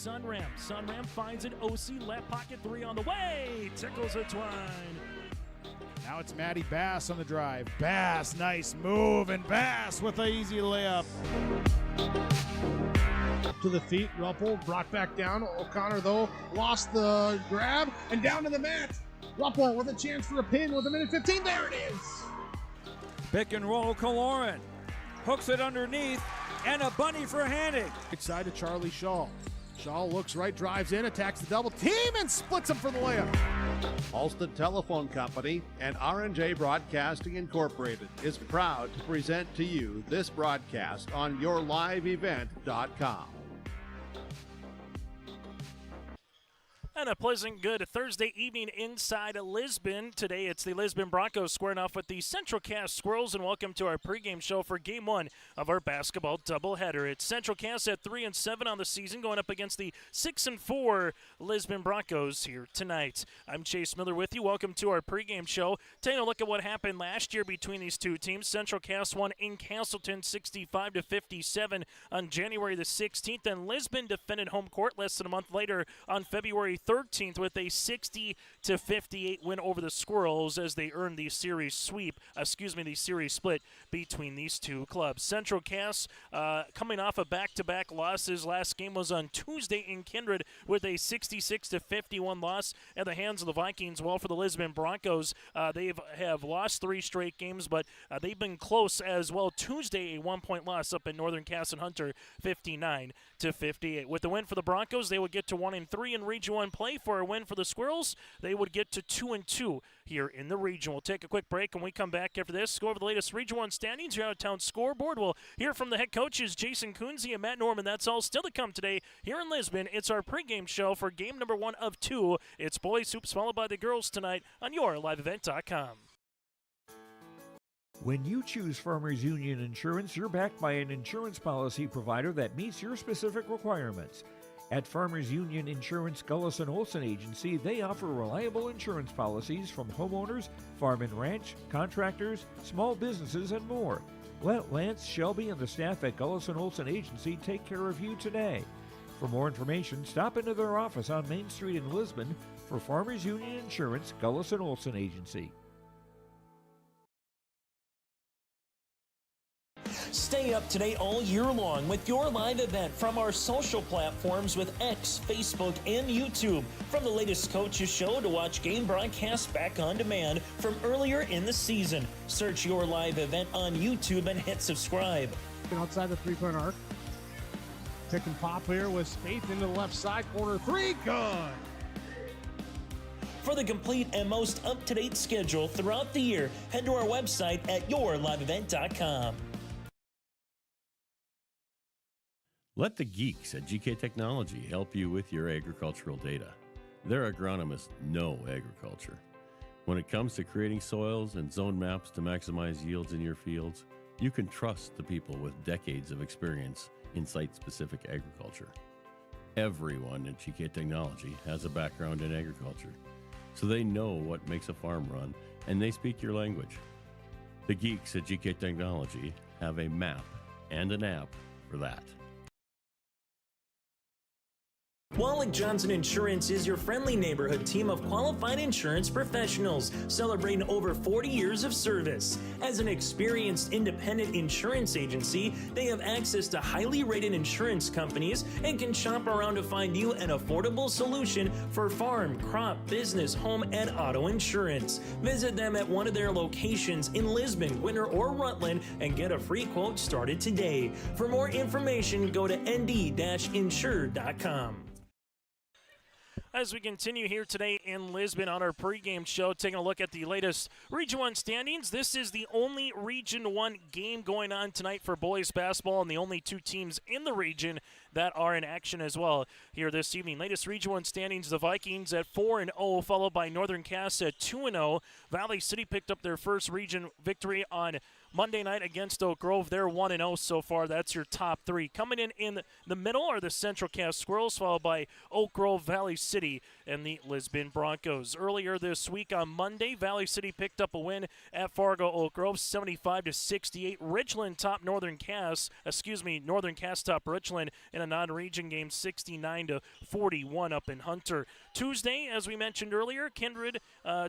Sunram. Sunram finds it. OC left pocket three on the way. Tickles it twine. Now it's Maddie Bass on the drive. Bass, nice move, and Bass with an easy layup. Up to the feet, Ruppel brought back down. O'Connor, though, lost the grab, and down to the mat. Ruppel with a chance for a pin with a minute 15. There it is. Pick and roll, Kaloran. Hooks it underneath, and a bunny for Hannig. Right side to Charlie Shaw. Shaw looks right, drives in, attacks the double team, and splits him for the layup. Halstead Telephone Company and R&J Broadcasting Incorporated is proud to present to you this broadcast on yourliveevent.com. And a pleasant, good Thursday evening inside of Lisbon. Today it's the Lisbon Broncos squaring off with the Central Cass Squirrels, and welcome to our pregame show for Game 1 of our basketball doubleheader. It's Central Cass at 3-7 on the season, going up against the 6-4 Lisbon Broncos here tonight. I'm Chase Miller with you. Welcome to our pregame show. Taking a look at what happened last year between these two teams. Central Cass won in Castleton 65-57 on January the 16th, and Lisbon defended home court less than a month later on February 13th with a 60-58 win over the Squirrels as they earned the series split between these two clubs. Central Cass coming off of back-to-back losses. Last game was on Tuesday in Kindred with a 66-51 loss at the hands of the Vikings. Well, for the Lisbon Broncos, they have lost 3 straight games, but they've been close as well. Tuesday, a 1-point loss up in Northern Cass and Hunter, 59-58. With the win for the Broncos, they would get to 1-3 in Region 1 play. For a win for the Squirrels, they would get to 2-2 here in the region. We'll take a quick break, and we come back after this. Go over the latest Region 1 standings, your out-of-town scoreboard. We'll hear from the head coaches, Jason Kunze and Matt Norman. That's all still to come today here in Lisbon. It's our pregame show for game number 1 of 2. It's boys hoops followed by the girls tonight on yourliveevent.com. When you choose Farmers Union Insurance, you're backed by an insurance policy provider that meets your specific requirements. At Farmers Union Insurance Gullis & Olson Agency, they offer reliable insurance policies from homeowners, farm and ranch, contractors, small businesses, and more. Let Lance, Shelby, and the staff at Gullis & Olson Agency take care of you today. For more information, stop into their office on Main Street in Lisbon for Farmers Union Insurance Gullis & Olson Agency. Stay up to date all year long with your live event from our social platforms with X, Facebook, and YouTube. From the latest coaches show to watch game broadcasts back on demand from earlier in the season. Search your live event on YouTube and hit subscribe. Outside the three-point arc. Pick and pop here with Spaeth into the left side corner. 3, good. For the complete and most up-to-date schedule throughout the year, head to our website at yourliveevent.com. Let the geeks at GK Technology help you with your agricultural data. Their agronomists know agriculture. When it comes to creating soils and zone maps to maximize yields in your fields, you can trust the people with decades of experience in site-specific agriculture. Everyone at GK Technology has a background in agriculture, so they know what makes a farm run, and they speak your language. The geeks at GK Technology have a map and an app for that. Wallach Johnson Insurance is your friendly neighborhood team of qualified insurance professionals celebrating over 40 years of service. As an experienced independent insurance agency, they have access to highly rated insurance companies and can shop around to find you an affordable solution for farm, crop, business, home, and auto insurance. Visit them at one of their locations in Lisbon, Winter, or Rutland and get a free quote started today. For more information, go to nd-insure.com. As we continue here today in Lisbon on our pregame show, taking a look at the latest Region 1 standings. This is the only Region 1 game going on tonight for boys basketball and the only 2 teams in the region that are in action as well here this evening. Latest Region 1 standings, the Vikings at 4-0, followed by Northern Cass at 2-0. Valley City picked up their first region victory on Monday night against Oak Grove. They're 1-0 so far. That's your top three. Coming in the middle are the Central Cass Squirrels, followed by Oak Grove, Valley City, and the Lisbon Broncos. Earlier this week on Monday, Valley City picked up a win at Fargo Oak Grove, 75-68. Richland top Northern Cass top Richland in a non-region game, 69-41 up in Hunter. Tuesday, as we mentioned earlier, Kindred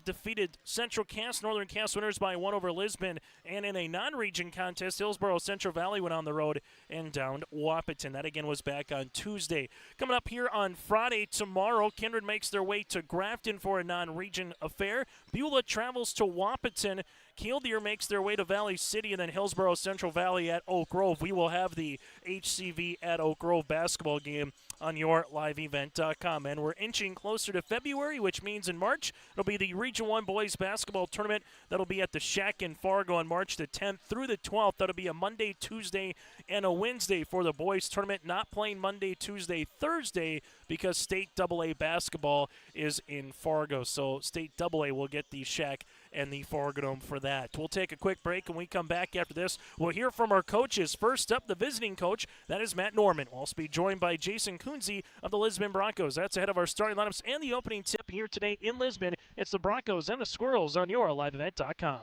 defeated Central Cass. Northern Cass winners by 1 over Lisbon. And in a non-region contest, Hillsborough Central Valley went on the road and downed Wahpeton. That again was back on Tuesday. Coming up here on Friday tomorrow, Kindred makes their way to Grafton for a non-region affair. Beulah travels to Wahpeton. Killdeer makes their way to Valley City, and then Hillsborough Central Valley at Oak Grove. We will have the HCV at Oak Grove basketball game on yourliveevent.com. And we're inching closer to February, which means in March, it'll be the Region 1 boys basketball tournament. That'll be at the Shack in Fargo on March the 10th through the 12th. That'll be a Monday, Tuesday, and a Wednesday for the boys tournament. Not playing Monday, Tuesday, Thursday because State AA basketball is in Fargo. So State AA will get the Shack and the Fargo Dome for that. We'll take a quick break, and we come back after this. We'll hear from our coaches. First up, the visiting coach. That is Matt Norman. We'll also be joined by Jason Kunze of the Lisbon Broncos. That's ahead of our starting lineups and the opening tip here today in Lisbon. It's the Broncos and the Squirrels on yourliveevent.com.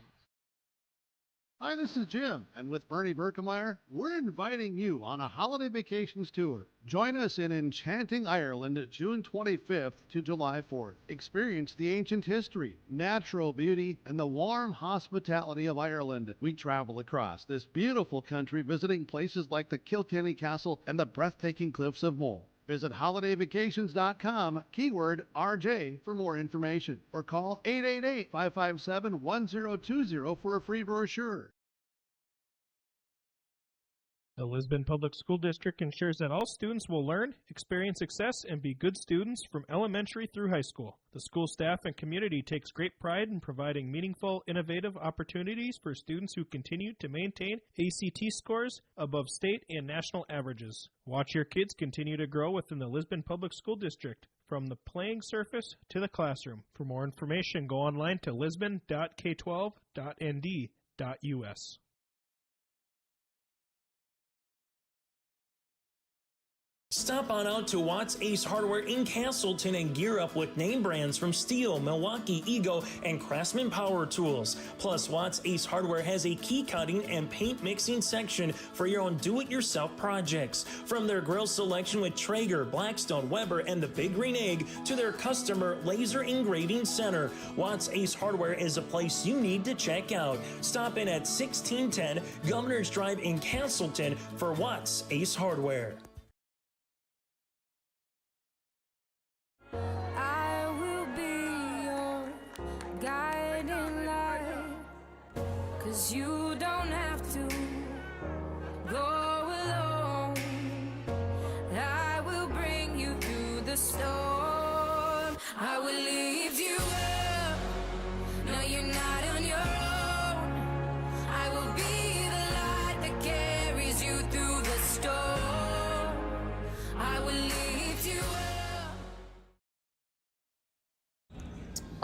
Hi, this is Jim, and with Bernie Berkemeyer, we're inviting you on a holiday vacations tour. Join us in enchanting Ireland June 25th to July 4th. Experience the ancient history, natural beauty, and the warm hospitality of Ireland. We travel across this beautiful country visiting places like the Kilkenny Castle and the breathtaking cliffs of Moher. Visit holidayvacations.com, keyword RJ, for more information, or call 888-557-1020 for a free brochure. The Lisbon Public School District ensures that all students will learn, experience success, and be good students from elementary through high school. The school staff and community takes great pride in providing meaningful, innovative opportunities for students who continue to maintain ACT scores above state and national averages. Watch your kids continue to grow within the Lisbon Public School District, from the playing surface to the classroom. For more information, go online to lisbon.k12.nd.us. Stop on out to Watts Ace Hardware in Castleton and gear up with name brands from Steel, Milwaukee, Ego, and Craftsman Power Tools. Plus, Watts Ace Hardware has a key cutting and paint mixing section for your own do-it-yourself projects. From their grill selection with Traeger, Blackstone, Weber, and the Big Green Egg to their customer laser engraving center, Watts Ace Hardware is a place you need to check out. Stop in at 1610 Governor's Drive in Castleton for Watts Ace Hardware. You don't have to go alone. I will bring you through the storm. I will lift you up. No, you're not on your own. I will be the light that carries you through the storm. I will lift you up.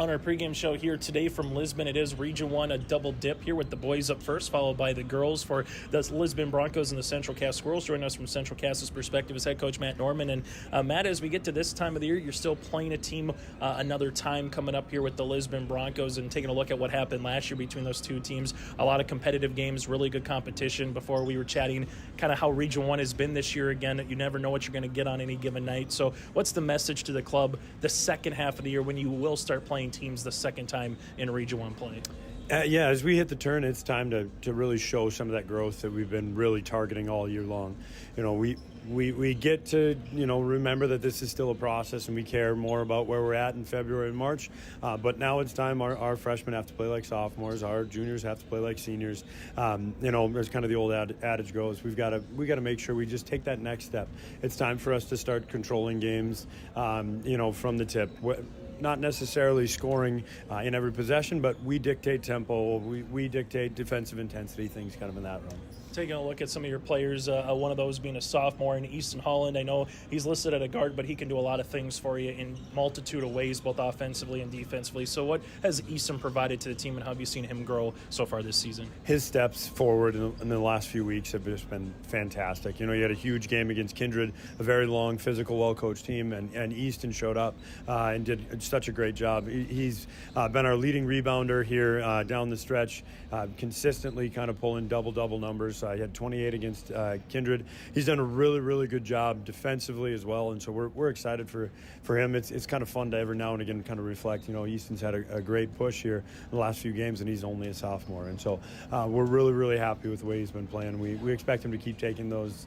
On our pregame show here today from Lisbon, it is Region 1, a double dip here with the boys up first, followed by the girls for the Lisbon Broncos and the Central Cass Squirrels. Joining us from Central Cass's perspective is head coach Matt Norman. And Matt, as we get to this time of the year, you're still playing a team another time coming up here with the Lisbon Broncos and taking a look at what happened last year between those two teams. A lot of competitive games, really good competition. Before we were chatting kind of how Region 1 has been this year. Again, you never know what you're going to get on any given night. So what's the message to the club the second half of the year when you will start playing teams the second time in Region 1 play? Yeah, as we hit the turn, it's time to really show some of that growth that we've been really targeting all year long. You know, we get to, remember that this is still a process and we care more about where we're at in February and March. But now it's time our freshmen have to play like sophomores. Our juniors have to play like seniors. There's kind of the old adage goes, we got to make sure we just take that next step. It's time for us to start controlling games, from the tip. Not necessarily scoring in every possession, but we dictate tempo, we dictate defensive intensity, things kind of in that realm. Taking a look at some of your players, one of those being a sophomore in Easton Holland. I know he's listed at a guard, but he can do a lot of things for you in multitude of ways, both offensively and defensively. So what has Easton provided to the team, and how have you seen him grow so far this season? His steps forward in the last few weeks have just been fantastic. You know, he had a huge game against Kindred, a very long, physical, well-coached team, and Easton showed up and did such a great job. He's been our leading rebounder here down the stretch, consistently kind of pulling double-double numbers. He had 28 against Kindred. He's done a really, really good job defensively as well, and so we're excited for him. It's kind of fun to every now and again kind of reflect. You know, Easton's had a great push here in the last few games, and he's only a sophomore, and so we're really, really happy with the way he's been playing. We expect him to keep taking those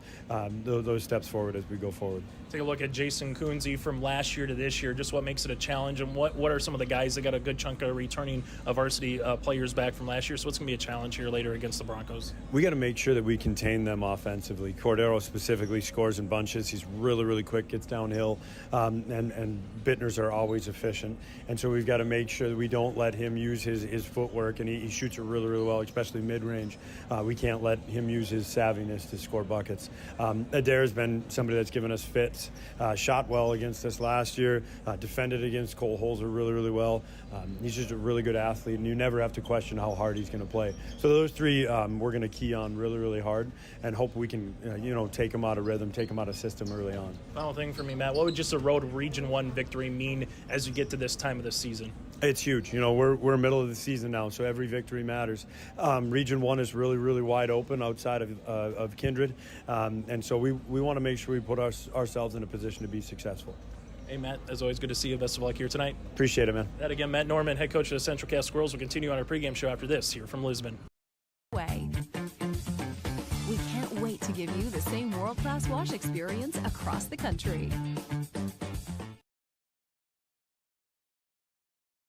steps forward as we go forward. Take a look at Jason Kunze from last year to this year. Just what makes it a challenge, and what are some of the guys that got a good chunk of returning varsity players back from last year? So what's going to be a challenge here later against the Broncos? We got to make sure that we contain them offensively. Cordero specifically scores in bunches. He's really, really quick, gets downhill, and Bittners are always efficient. And so we've got to make sure that we don't let him use his footwork, and he shoots it really, really well, especially mid-range. We can't let him use his savviness to score buckets. Adair's been somebody that's given us fits. Shot well against us last year, defended against Cole Holzer really, really well. He's just a really good athlete, and you never have to question how hard he's going to play. So those three we're going to key on really, really hard and hope we can, take them out of rhythm, take them out of system early on. Final thing for me, Matt, what would just a road Region 1 victory mean as you get to this time of the season? It's huge. You know, we're middle of the season now, so every victory matters. Region 1 is really, really wide open outside of Kindred, and so we want to make sure we put ourselves in a position to be successful. Hey, Matt, as always, good to see you. Best of luck here tonight. Appreciate it, man. That again, Matt Norman, head coach of the Central Cast Squirrels, will continue on our pregame show after this here from Lisbon. We can't wait to give you the same world-class wash experience across the country.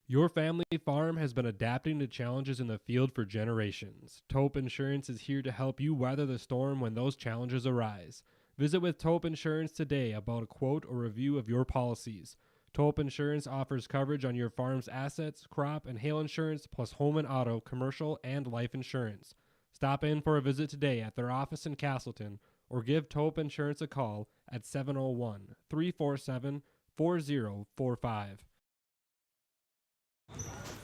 Your family farm has been adapting to challenges in the field for generations. Taupe Insurance is here to help you weather the storm when those challenges arise. Visit with Taupe Insurance today about a quote or review of your policies. Taupe Insurance offers coverage on your farm's assets, crop, and hail insurance, plus home and auto, commercial, and life insurance. Stop in for a visit today at their office in Castleton or give Taupe Insurance a call at 701-347-4045.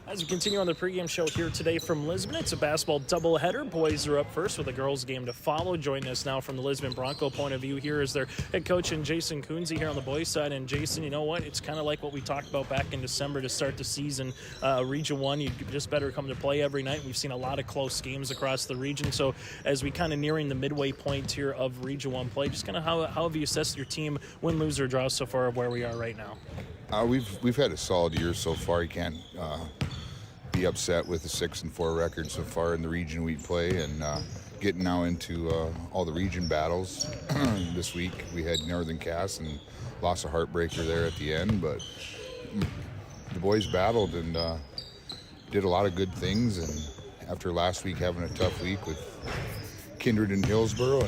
As we continue on the pregame show here today from Lisbon, it's a basketball doubleheader. Boys are up first with a girls game to follow. Joining us now from the Lisbon Bronco point of view here is their head coach and Jason Kunze here on the boys side. And Jason, you know what? It's kind of like what we talked about back in December to start the season. Region 1, you just better come to play every night. We've seen a lot of close games across the region. So as we kind of nearing the midway point here of Region 1 play, just kind of how have you assessed your team, win, lose, or draw so far of where we are right now? We've had a solid year so far. You can't be upset with the 6-4 record so far in the region we play, and getting now into all the region battles. This week we had Northern Cass and lost a heartbreaker there at the end, but the boys battled and did a lot of good things. And after last week having a tough week with Kindred and Hillsborough,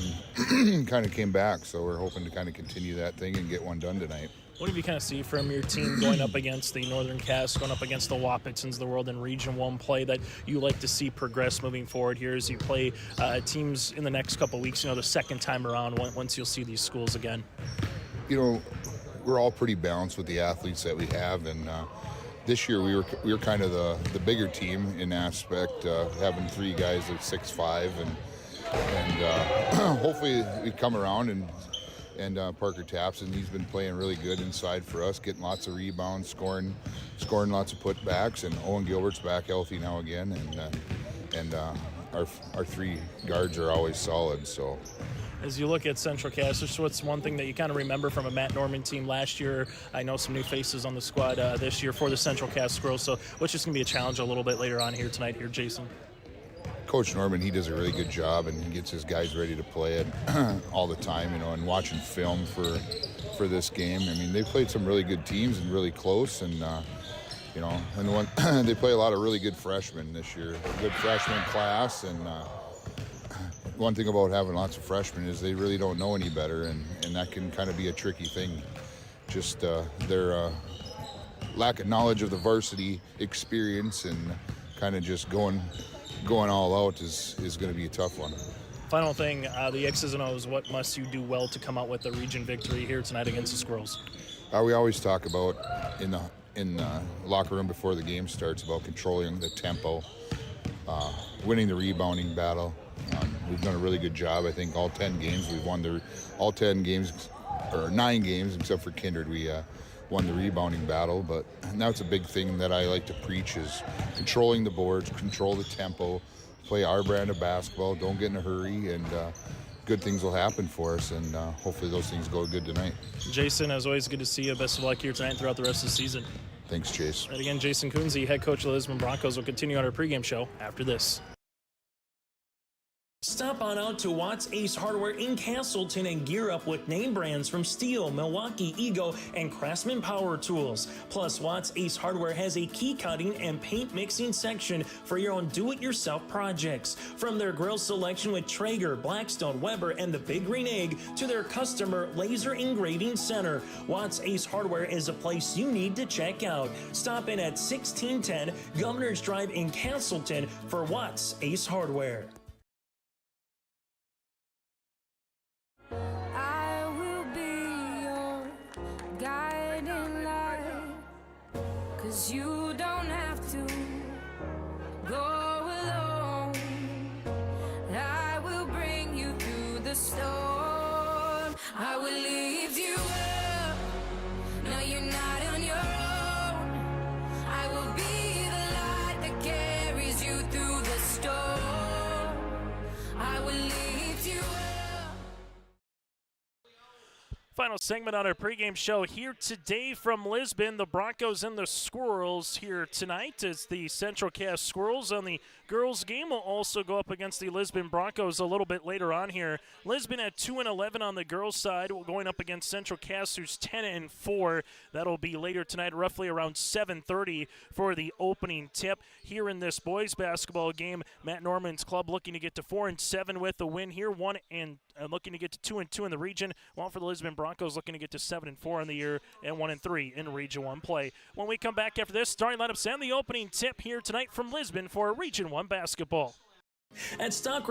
and kind of came back, so we're hoping to kind of continue that thing and get one done tonight. What do you kind of see from your team going up against the Northern Cass, going up against the Wahpetons of the world in Region 1 play that you like to see progress moving forward here as you play teams in the next couple of weeks, the second time around once you'll see these schools again? We're all pretty balanced with the athletes that we have, and this year we were kind of the bigger team in aspect, having three guys at 6'5", and hopefully we come around and Parker Tapson, he's been playing really good inside for us, getting lots of rebounds, scoring lots of putbacks, and Owen Gilbert's back healthy now again, and our three guards are always solid. So, as you look at Central Cass, what's one thing that you kind of remember from a Matt Norman team last year? I know some new faces on the squad this year for the Central Cass Squirrels, so what's just going to be a challenge a little bit later on here tonight, Jason? Coach Norman, he does a really good job, and he gets his guys ready to play it all the time, and watching film for this game. I mean, they played some really good teams and really close, and and they play a lot of really good freshmen this year, a good freshman class, and one thing about having lots of freshmen is they really don't know any better, and that can kind of be a tricky thing. Just their lack of knowledge of the varsity experience and kind of just going all out is going to be a tough one. Final thing, the X's and O's, what must you do well to come out with a region victory here tonight against the Squirrels? We always talk about in the locker room before the game starts about controlling the tempo, winning the rebounding battle. We've done a really good job. I think all 10 games we've won all 10 games, or 9 games except for Kindred, we won the rebounding battle. But now it's a big thing that I like to preach is controlling the boards, control the tempo, play our brand of basketball, don't get in a hurry, and good things will happen for us, and hopefully those things go good tonight. Jason, as always, good to see you. Best of luck here tonight and throughout the rest of the season. Thanks, Chase. And again, Jason Kunze, head coach of the Lisbon Broncos, will continue on our pregame show after this. Stop on out to Watts Ace Hardware in Castleton and gear up with name brands from Steel, Milwaukee, Ego, and Craftsman Power Tools. Plus, Watts Ace Hardware has a key cutting and paint mixing section for your own do-it-yourself projects. From their grill selection with Traeger, Blackstone, Weber, and the Big Green Egg to their customer laser engraving center, Watts Ace Hardware is a place you need to check out. Stop in at 1610 Governor's Drive in Castleton for Watts Ace Hardware. I will be your guiding light, 'cause you don't have to go alone. I will bring you through the storm. I will lift you up. No, you're not on your own. I will be the light that carries you through the storm. I will lift you up. Final segment on our pregame show here today from Lisbon. The Broncos and the Squirrels here tonight as the Central Cass Squirrels on the girls game will also go up against the Lisbon Broncos a little bit later on here. Lisbon at 2-11 on the girls side, going up against Central Cass, who's 10-4. That'll be later tonight, roughly around 7:30 for the opening tip here in this boys basketball game. Matt Norman's club looking to get to 4-7 with the win here, looking to get to 2-2 in the region, while for the Lisbon Broncos looking to get to 7-4 in the year and 1-3 in Region 1 play. When we come back after this, starting lineups and the opening tip here tonight from Lisbon for Region 1 basketball. At Stock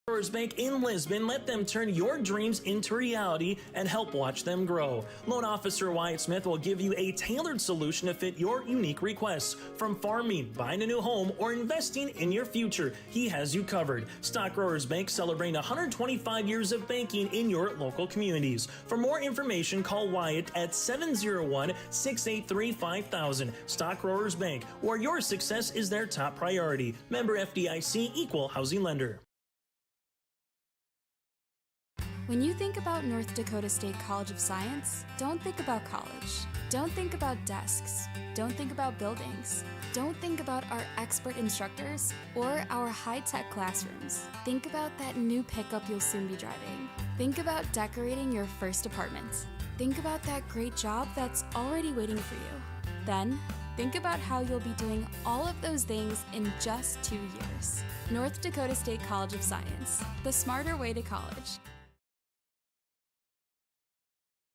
Growers Bank in Lisbon, let them turn your dreams into reality and help watch them grow. Loan Officer Wyatt Smith will give you a tailored solution to fit your unique requests. From farming, buying a new home, or investing in your future, he has you covered. Stock Growers Bank celebrating 125 years of banking in your local communities. For more information, call Wyatt at 701-683-5000. Stock Growers Bank, where your success is their top priority. Member FDIC, Equal Housing Lender. When you think about North Dakota State College of Science, don't think about college. Don't think about desks. Don't think about buildings. Don't think about our expert instructors or our high-tech classrooms. Think about that new pickup you'll soon be driving. Think about decorating your first apartment. Think about that great job that's already waiting for you. Then, think about how you'll be doing all of those things in just 2 years. North Dakota State College of Science, the smarter way to college.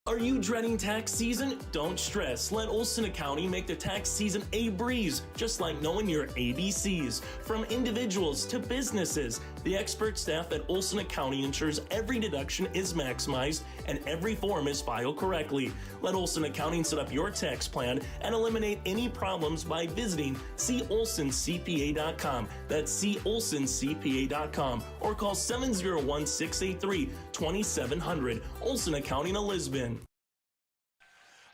Are you dreading tax season? Don't stress. Let Olson Accounting make the tax season a breeze, just like knowing your ABCs. From individuals to businesses, the expert staff at Olson Accounting ensures every deduction is maximized and every form is filed correctly. Let Olson Accounting set up your tax plan and eliminate any problems by visiting colsoncpa.com. That's colsoncpa.com, or call 701-683-2700. Olson Accounting of Lisbon.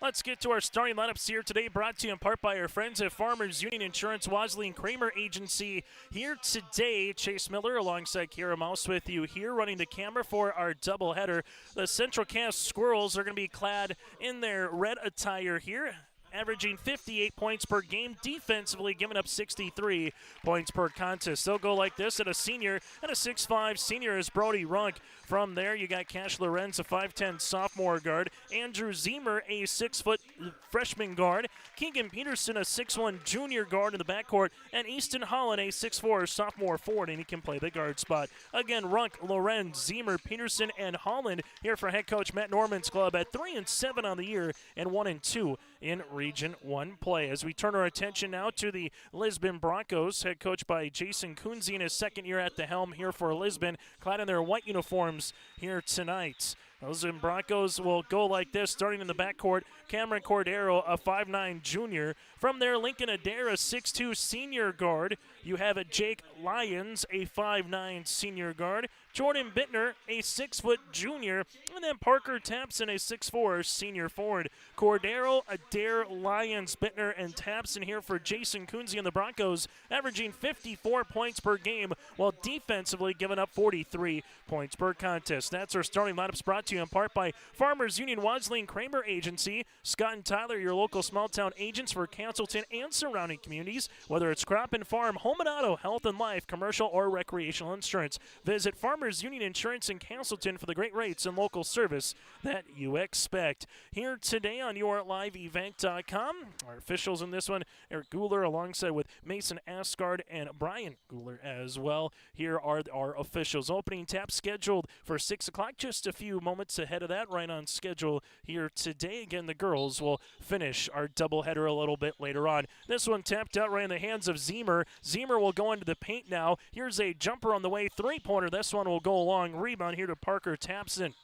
Let's get to our starting lineups here today, brought to you in part by our friends at Farmers Union Insurance, Wasley and Kramer Agency. Here today, Chase Miller alongside Kira Mouse with you here, running the camera for our doubleheader. The Central Cass Squirrels are going to be clad in their red attire here, averaging 58 points per game, defensively giving up 63 points per contest. They'll go like this, at a senior and a 6'5 senior is Brody Runk. From there, you got Cash Lorenz, a 5'10 sophomore guard. Andrew Zemer, a 6-foot freshman guard. Keegan Peterson, a 6'1 junior guard in the backcourt. And Easton Holland, a 6'4 sophomore forward, and he can play the guard spot. Again, Runk, Lorenz, Zemer, Peterson, and Holland here for head coach Matt Norman's club at 3-7 on the year and 1-2 in Region 1 play. As we turn our attention now to the Lisbon Broncos, head coached by Jason Kunze in his second year at the helm here for Lisbon, clad in their white uniforms here tonight. Those Broncos will go like this, starting in the backcourt. Cameron Cordero, a 5'9 junior. From there, Lincoln Adair, a 6'2 senior guard. You have Jake Lyons, a 5'9 senior guard. Jordan Bittner, a 6-foot junior. And then Parker Tapson, a 6'4 senior forward. Cordero, Adair, Lyons, Bittner, and Tapson here for Jason Kunze and the Broncos, averaging 54 points per game, while defensively giving up 43 points per contest. That's our starting lineups, brought to you in part by Farmers Union Wadsley and Kramer Agency. Scott and Tyler, your local small-town agents for Castleton and surrounding communities, whether it's crop and farm, home and auto, health and life, commercial or recreational insurance. Visit Farmers Union Insurance in Castleton for the great rates and local service that you expect. Here today on YourLiveEvent.com, our officials in this one, Eric Guler alongside with Mason Asgard and Brian Guler as well. Here are our officials. Opening tap scheduled for 6 o'clock, just a few moments ahead of that, right on schedule here today. Again, the girls will finish our doubleheader a little bit later on. This one tapped out right in the hands of Zemer. Zemer will go into the paint now. Here's a jumper on the way, three-pointer. This one will go along. Rebound here to Parker Tapson.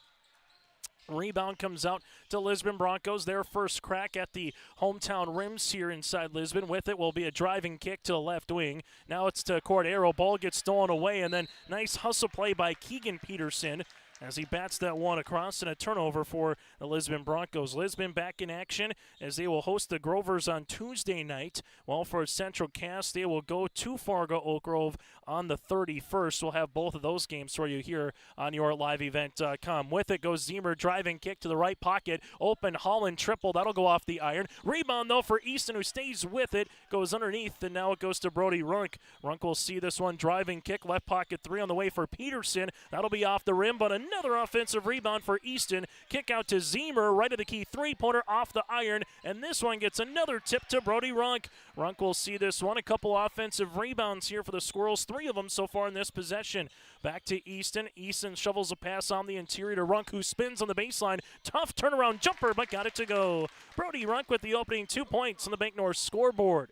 Rebound comes out to Lisbon Broncos. Their first crack at the hometown rims here inside Lisbon. With it will be a driving kick to the left wing. Now it's to Cordero. Ball gets stolen away, and then nice hustle play by Keegan Peterson as he bats that one across, and a turnover for the Lisbon Broncos. Lisbon back in action as they will host the Grovers on Tuesday night. While for Central Cass, they will go to Fargo Oak Grove on the 31st. We'll have both of those games for you here on YourLiveEvent.com. With it goes Zemer, driving kick to the right pocket. Open Holland triple. That'll go off the iron. Rebound, though, for Easton, who stays with it. Goes underneath, and now it goes to Brody Runk. Runk will see this one. Driving kick, left pocket three on the way for Peterson. That'll be off the rim, but another offensive rebound for Easton. Kick out to Zemer, right of the key three-pointer off the iron, and this one gets another tip to Brody Runk. Runk will see this one. A couple offensive rebounds here for the Squirrels, 3 of them so far in this possession. Back to Easton. Easton shovels a pass on the interior to Runk, who spins on the baseline. Tough turnaround jumper, but got it to go. Brody Runk with the opening 2 points on the Bank North scoreboard.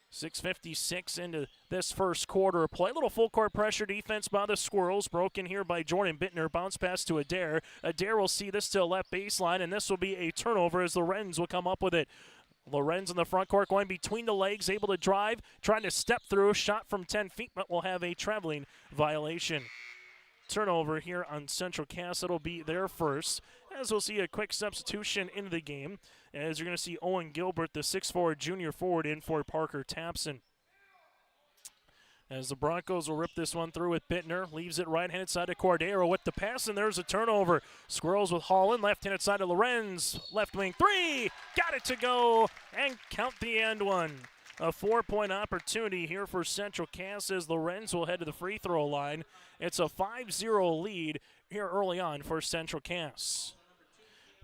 6:56 into this first quarter of play. A little full court pressure defense by the Squirrels. Broken here by Jordan Bittner. Bounce pass to Adair. Adair will see this to the left baseline, and this will be a turnover as Lorenz will come up with it. Lorenz in the front court going between the legs, able to drive, trying to step through. Shot from 10 feet, but will have a traveling violation. Turnover here on Central Cass. It'll be their first, as we'll see a quick substitution into the game, as you're going to see Owen Gilbert, the 6'4 junior forward, in for Parker Tapson. As the Broncos will rip this one through with Bittner. Leaves it right-handed side to Cordero with the pass, and there's a turnover. Squirrels with Holland, left-handed side to Lorenz. Left wing three, got it to go, and count the end one. A 4-point opportunity here for Central Cass as Lorenz will head to the free throw line. It's a 5-0 lead here early on for Central Cass.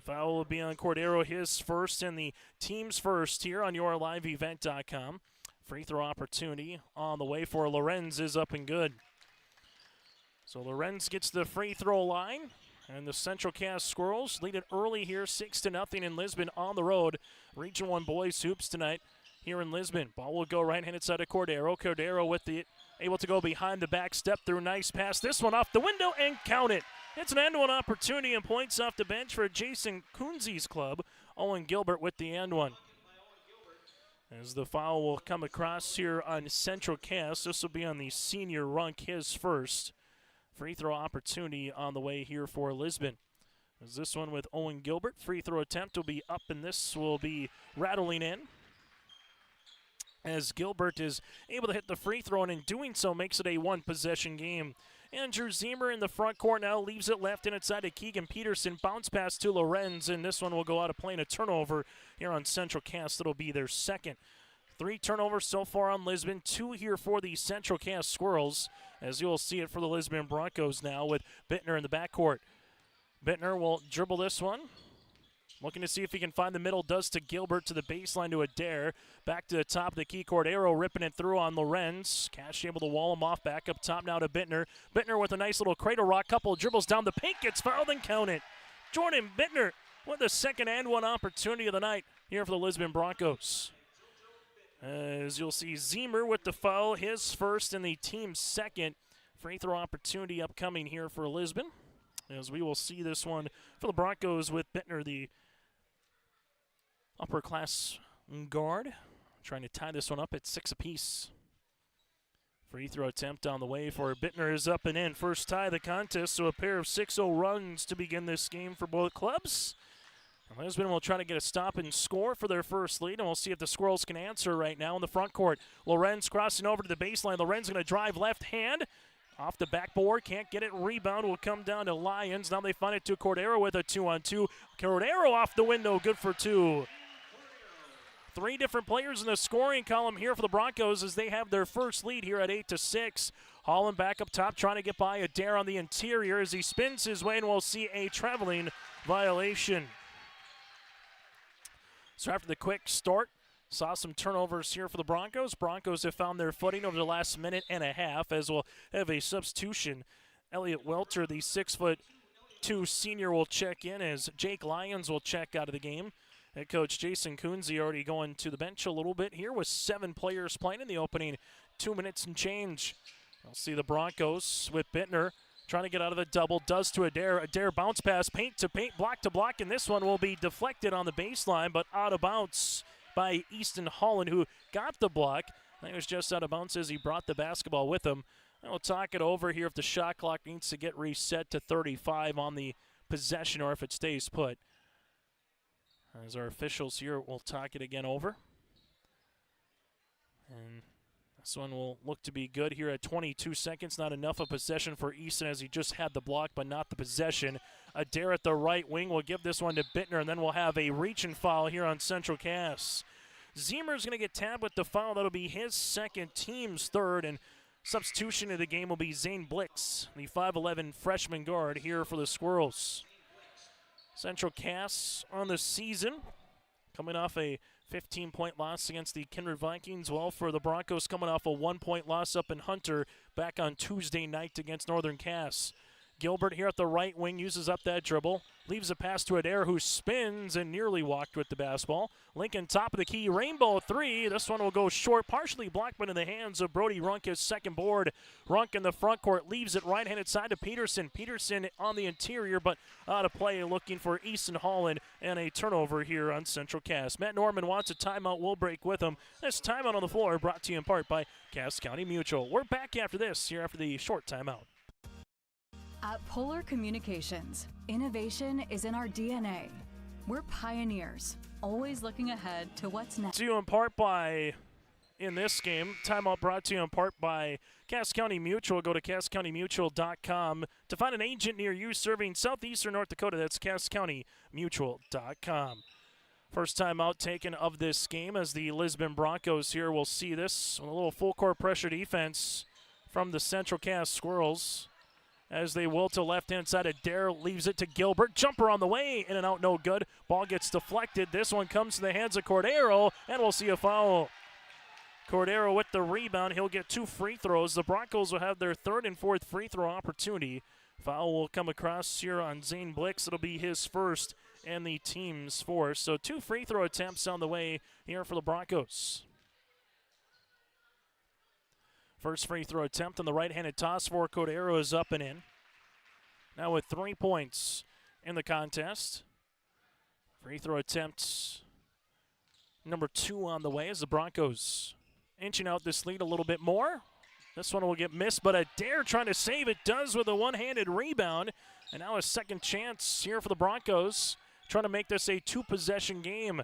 Foul will be on Cordero, his first and the team's first here on YourLiveEvent.com. Free throw opportunity on the way for Lorenz is up and good. So Lorenz gets the free throw line, and the Central Cass Squirrels lead it early here, 6-0 in Lisbon on the road. Region 1 boys hoops tonight here in Lisbon. Ball will go right-handed side of Cordero. Cordero with the able to go behind the back, step through, nice pass. This one off the window and count it. It's an end-one opportunity and points off the bench for Jason Kunze's club. Owen Gilbert with the end one. As the foul will come across here on Central Cass. This will be on the senior Runk, his first. Free throw opportunity on the way here for Lisbon. As this one with Owen Gilbert. Free throw attempt will be up, and this will be rattling in, as Gilbert is able to hit the free throw, and in doing so makes it a one-possession game. Andrew Zemer in the front court now leaves it left and inside to Keegan Peterson. Bounce pass to Lorenz, and this one will go out of play, and a turnover here on Central Cass. That'll be their second. 3 turnovers so far on Lisbon, 2 here for the Central Cass Squirrels, as you'll see it for the Lisbon Broncos now with Bittner in the backcourt. Bittner will dribble this one. Looking to see if he can find the middle. Does to Gilbert, to the baseline to Adair. Back to the top of the key court. Arrow ripping it through on Lorenz. Cash able to wall him off. Back up top now to Bittner. Bittner with a nice little cradle rock. Couple dribbles down the paint. Gets fouled and counted. Jordan Bittner with the second and one opportunity of the night here for the Lisbon Broncos. As you'll see, Zemer with the foul. His first and the team's second. Free throw opportunity upcoming here for Lisbon. As we will see this one for the Broncos with Bittner, the upper class guard, trying to tie this one up at 6 apiece. Free throw attempt on the way for Bittner is up and in. First tie of the contest, so a pair of 6-0 runs to begin this game for both clubs. Lisbon will try to get a stop and score for their first lead, and we'll see if the Squirrels can answer right now in the front court. Lorenz crossing over to the baseline. Lorenz going to drive left hand. Off the backboard, can't get it. Rebound will come down to Lions. Now they find it to Cordero with a 2-on-2. Cordero off the window, good for 2. 3 different players in the scoring column here for the Broncos as they have their first lead here at 8-6. Holland back up top trying to get by Adair on the interior as he spins his way, and we'll see a traveling violation. So after the quick start, saw some turnovers here for the Broncos. Broncos have found their footing over the last minute and a half as we'll have a substitution. Elliot Welter, the 6'2" senior, will check in as Jake Lyons will check out of the game. Head coach Jason Kunze already going to the bench a little bit here with 7 players playing in the opening 2 minutes and change. I'll see the Broncos with Bittner trying to get out of the double. Does to Adair. Adair bounce pass, paint to paint, block to block, and this one will be deflected on the baseline, but out of bounds by Easton Holland, who got the block. I think it was just out of bounds as he brought the basketball with him. And we'll talk it over here if the shot clock needs to get reset to 35 on the possession or if it stays put. As our officials here will talk it again over. And this one will look to be good here at 22 seconds. Not enough of possession for Easton as he just had the block, but not the possession. Adair at the right wing will give this one to Bittner, and then we'll have a reach and foul here on Central Cass. Zemer's going to get tabbed with the foul. That'll be his second, team's third, and substitution of the game will be Zane Blix, the 5'11" freshman guard here for the Squirrels. Central Cass on the season, coming off a 15-point loss against the Kindred Vikings. Well, for the Broncos, coming off a 1-point loss up in Hunter back on Tuesday night against Northern Cass. Gilbert here at the right wing uses up that dribble, leaves a pass to Adair, who spins and nearly walked with the basketball. Lincoln top of the key, rainbow 3. This one will go short, partially blocked, but in the hands of Brody Runk, his second board. Runk in the front court leaves it right-handed side to Peterson. Peterson on the interior, but out of play, looking for Easton Holland, and a turnover here on Central Cass. Matt Norman wants a timeout. We'll break with him. This timeout on the floor brought to you in part by Cass County Mutual. We're back after this, here after the short timeout. At Polar Communications, innovation is in our DNA. We're pioneers, always looking ahead to what's next. To you in part by, in this game, timeout brought to you in part by Cass County Mutual. Go to CassCountyMutual.com to find an agent near you serving southeastern North Dakota. That's CassCountyMutual.com. First timeout taken of this game as the Lisbon Broncos here will see this. A little full court pressure defense from the Central Cass Squirrels. As they will to left-hand side, Adair leaves it to Gilbert. Jumper on the way, in and out, no good. Ball gets deflected. This one comes to the hands of Cordero, and we'll see a foul. Cordero with the rebound. He'll get 2 free throws. The Broncos will have their third and fourth free throw opportunity. Foul will come across here on Zane Blix. It'll be his first and the team's fourth. So 2 free throw attempts on the way here for the Broncos. First free throw attempt on the right-handed toss for Cordero is up and in. Now with 3 points in the contest. Free throw attempt number 2 on the way as the Broncos inching out this lead a little bit more. This one will get missed, but Adair trying to save it, does with a one-handed rebound. And now a second chance here for the Broncos, trying to make this a 2-possession game.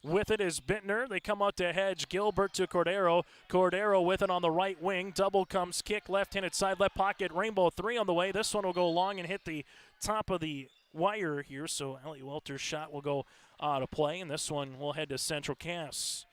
With it is Bittner. They come out to hedge. Gilbert to Cordero. Cordero with it on the right wing. Double comes kick, left-handed side, left pocket. Rainbow 3 on the way. This one will go long and hit the top of the wire here. So Elliot Welter's shot will go out of play, and this one will head to Central Cass.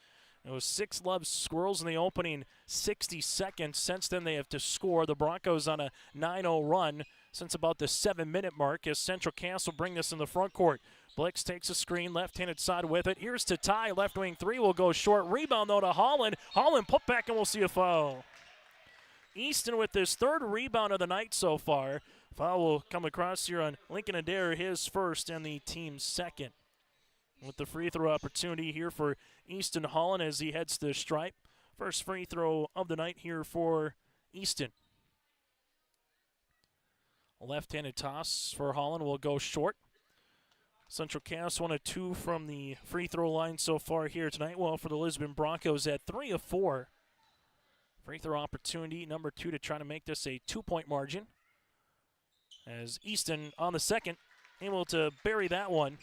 It was 6-love Squirrels in the opening 60 seconds. Since then, they have to score. The Broncos on a 9-0 run since about the 7-minute mark as Central Cass will bring this in the front court. Blix takes a screen, left-handed side with it. Here's to Ty. Left wing three will go short. Rebound, though, to Holland. Holland put back, and we'll see a foul. Easton with his 3rd rebound of the night so far. Foul will come across here on Lincoln Adair, his first and the team's 2nd. With the free throw opportunity here for Easton Holland as he heads to the stripe. First free throw of the night here for Easton. A left-handed toss for Holland will go short. Central Cass 1 of 2 from the free throw line so far here tonight. Well, for the Lisbon Broncos at 3 of 4. Free throw opportunity number 2 to try to make this a 2-point margin. As Easton on the second, able to bury that one.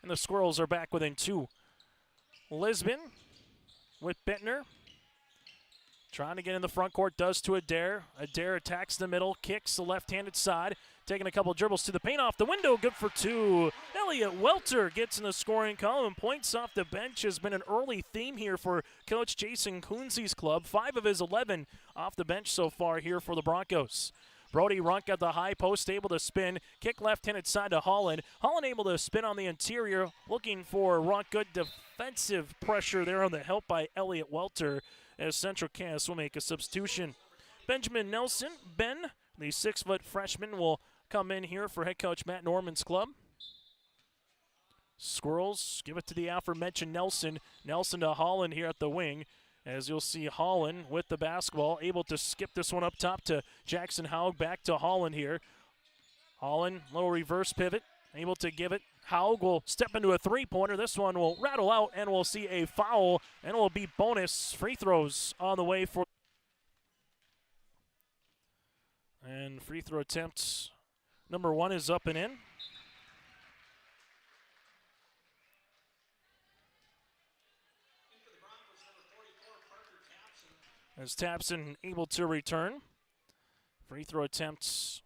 And the Squirrels are back within 2. Lisbon with Bittner. Trying to get in the front court, does to Adair. Adair attacks the middle, kicks the left-handed side. Taking a couple dribbles to the paint off the window, good for 2. Elliot Welter gets in the scoring column. Points off the bench has been an early theme here for Coach Jason Coonsy's club. 5 of his 11 off the bench so far here for the Broncos. Brody Runk at the high post, able to spin. Kick left-handed side to Holland. Holland able to spin on the interior, looking for Runk. Good defensive pressure there on the help by Elliot Welter as Central Cass will make a substitution. Benjamin Nelson, Ben, the 6-foot freshman, will come in here for head coach Matt Norman's club. Squirrels give it to the aforementioned Nelson. Nelson to Holland here at the wing. As you'll see Holland with the basketball, able to skip this one up top to Jackson Haug, back to Holland here. Holland, little reverse pivot, able to give it. Haug will step into a 3-pointer. This one will rattle out, and we'll see a foul, and it will be bonus free throws on the way for. And free throw attempts, number 1 is up and in. As Tapson able to return. Free throw attempts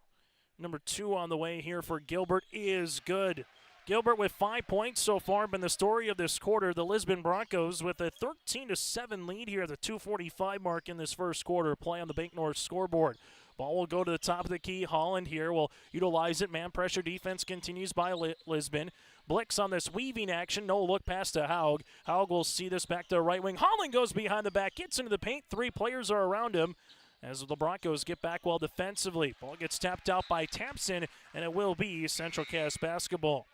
number 2 on the way here for Gilbert is good. Gilbert with 5 points so far, been the story of this quarter. The Lisbon Broncos with a 13-7 lead here at the 2:45 mark in this first quarter. Play on the Bank North scoreboard. Ball will go to the top of the key. Holland here will utilize it. Man pressure defense continues by Lisbon. Blix on this weaving action. No look pass to Haug. Haug will see this back to the right wing. Holland goes behind the back, gets into the paint. 3 players are around him as the Broncos get back well defensively. Ball gets tapped out by Tapson, and it will be Central Cass basketball.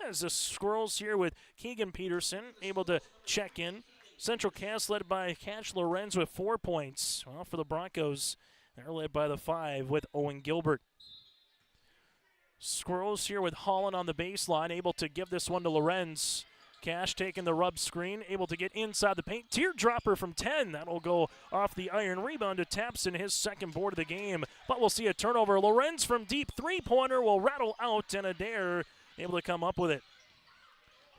As the Squirrels here with Keegan Peterson able to check in. Central Cass led by Cash Lorenz with 4 points. Well, for the Broncos, they're led by the 5 with Owen Gilbert. Squirrels here with Holland on the baseline, able to give this one to Lorenz. Cash taking the rub screen, able to get inside the paint. Teardropper from 10. That'll go off the iron. Rebound to Tapson, his 2nd board of the game. But we'll see a turnover. Lorenz from deep 3-pointer will rattle out, and Adair able to come up with it.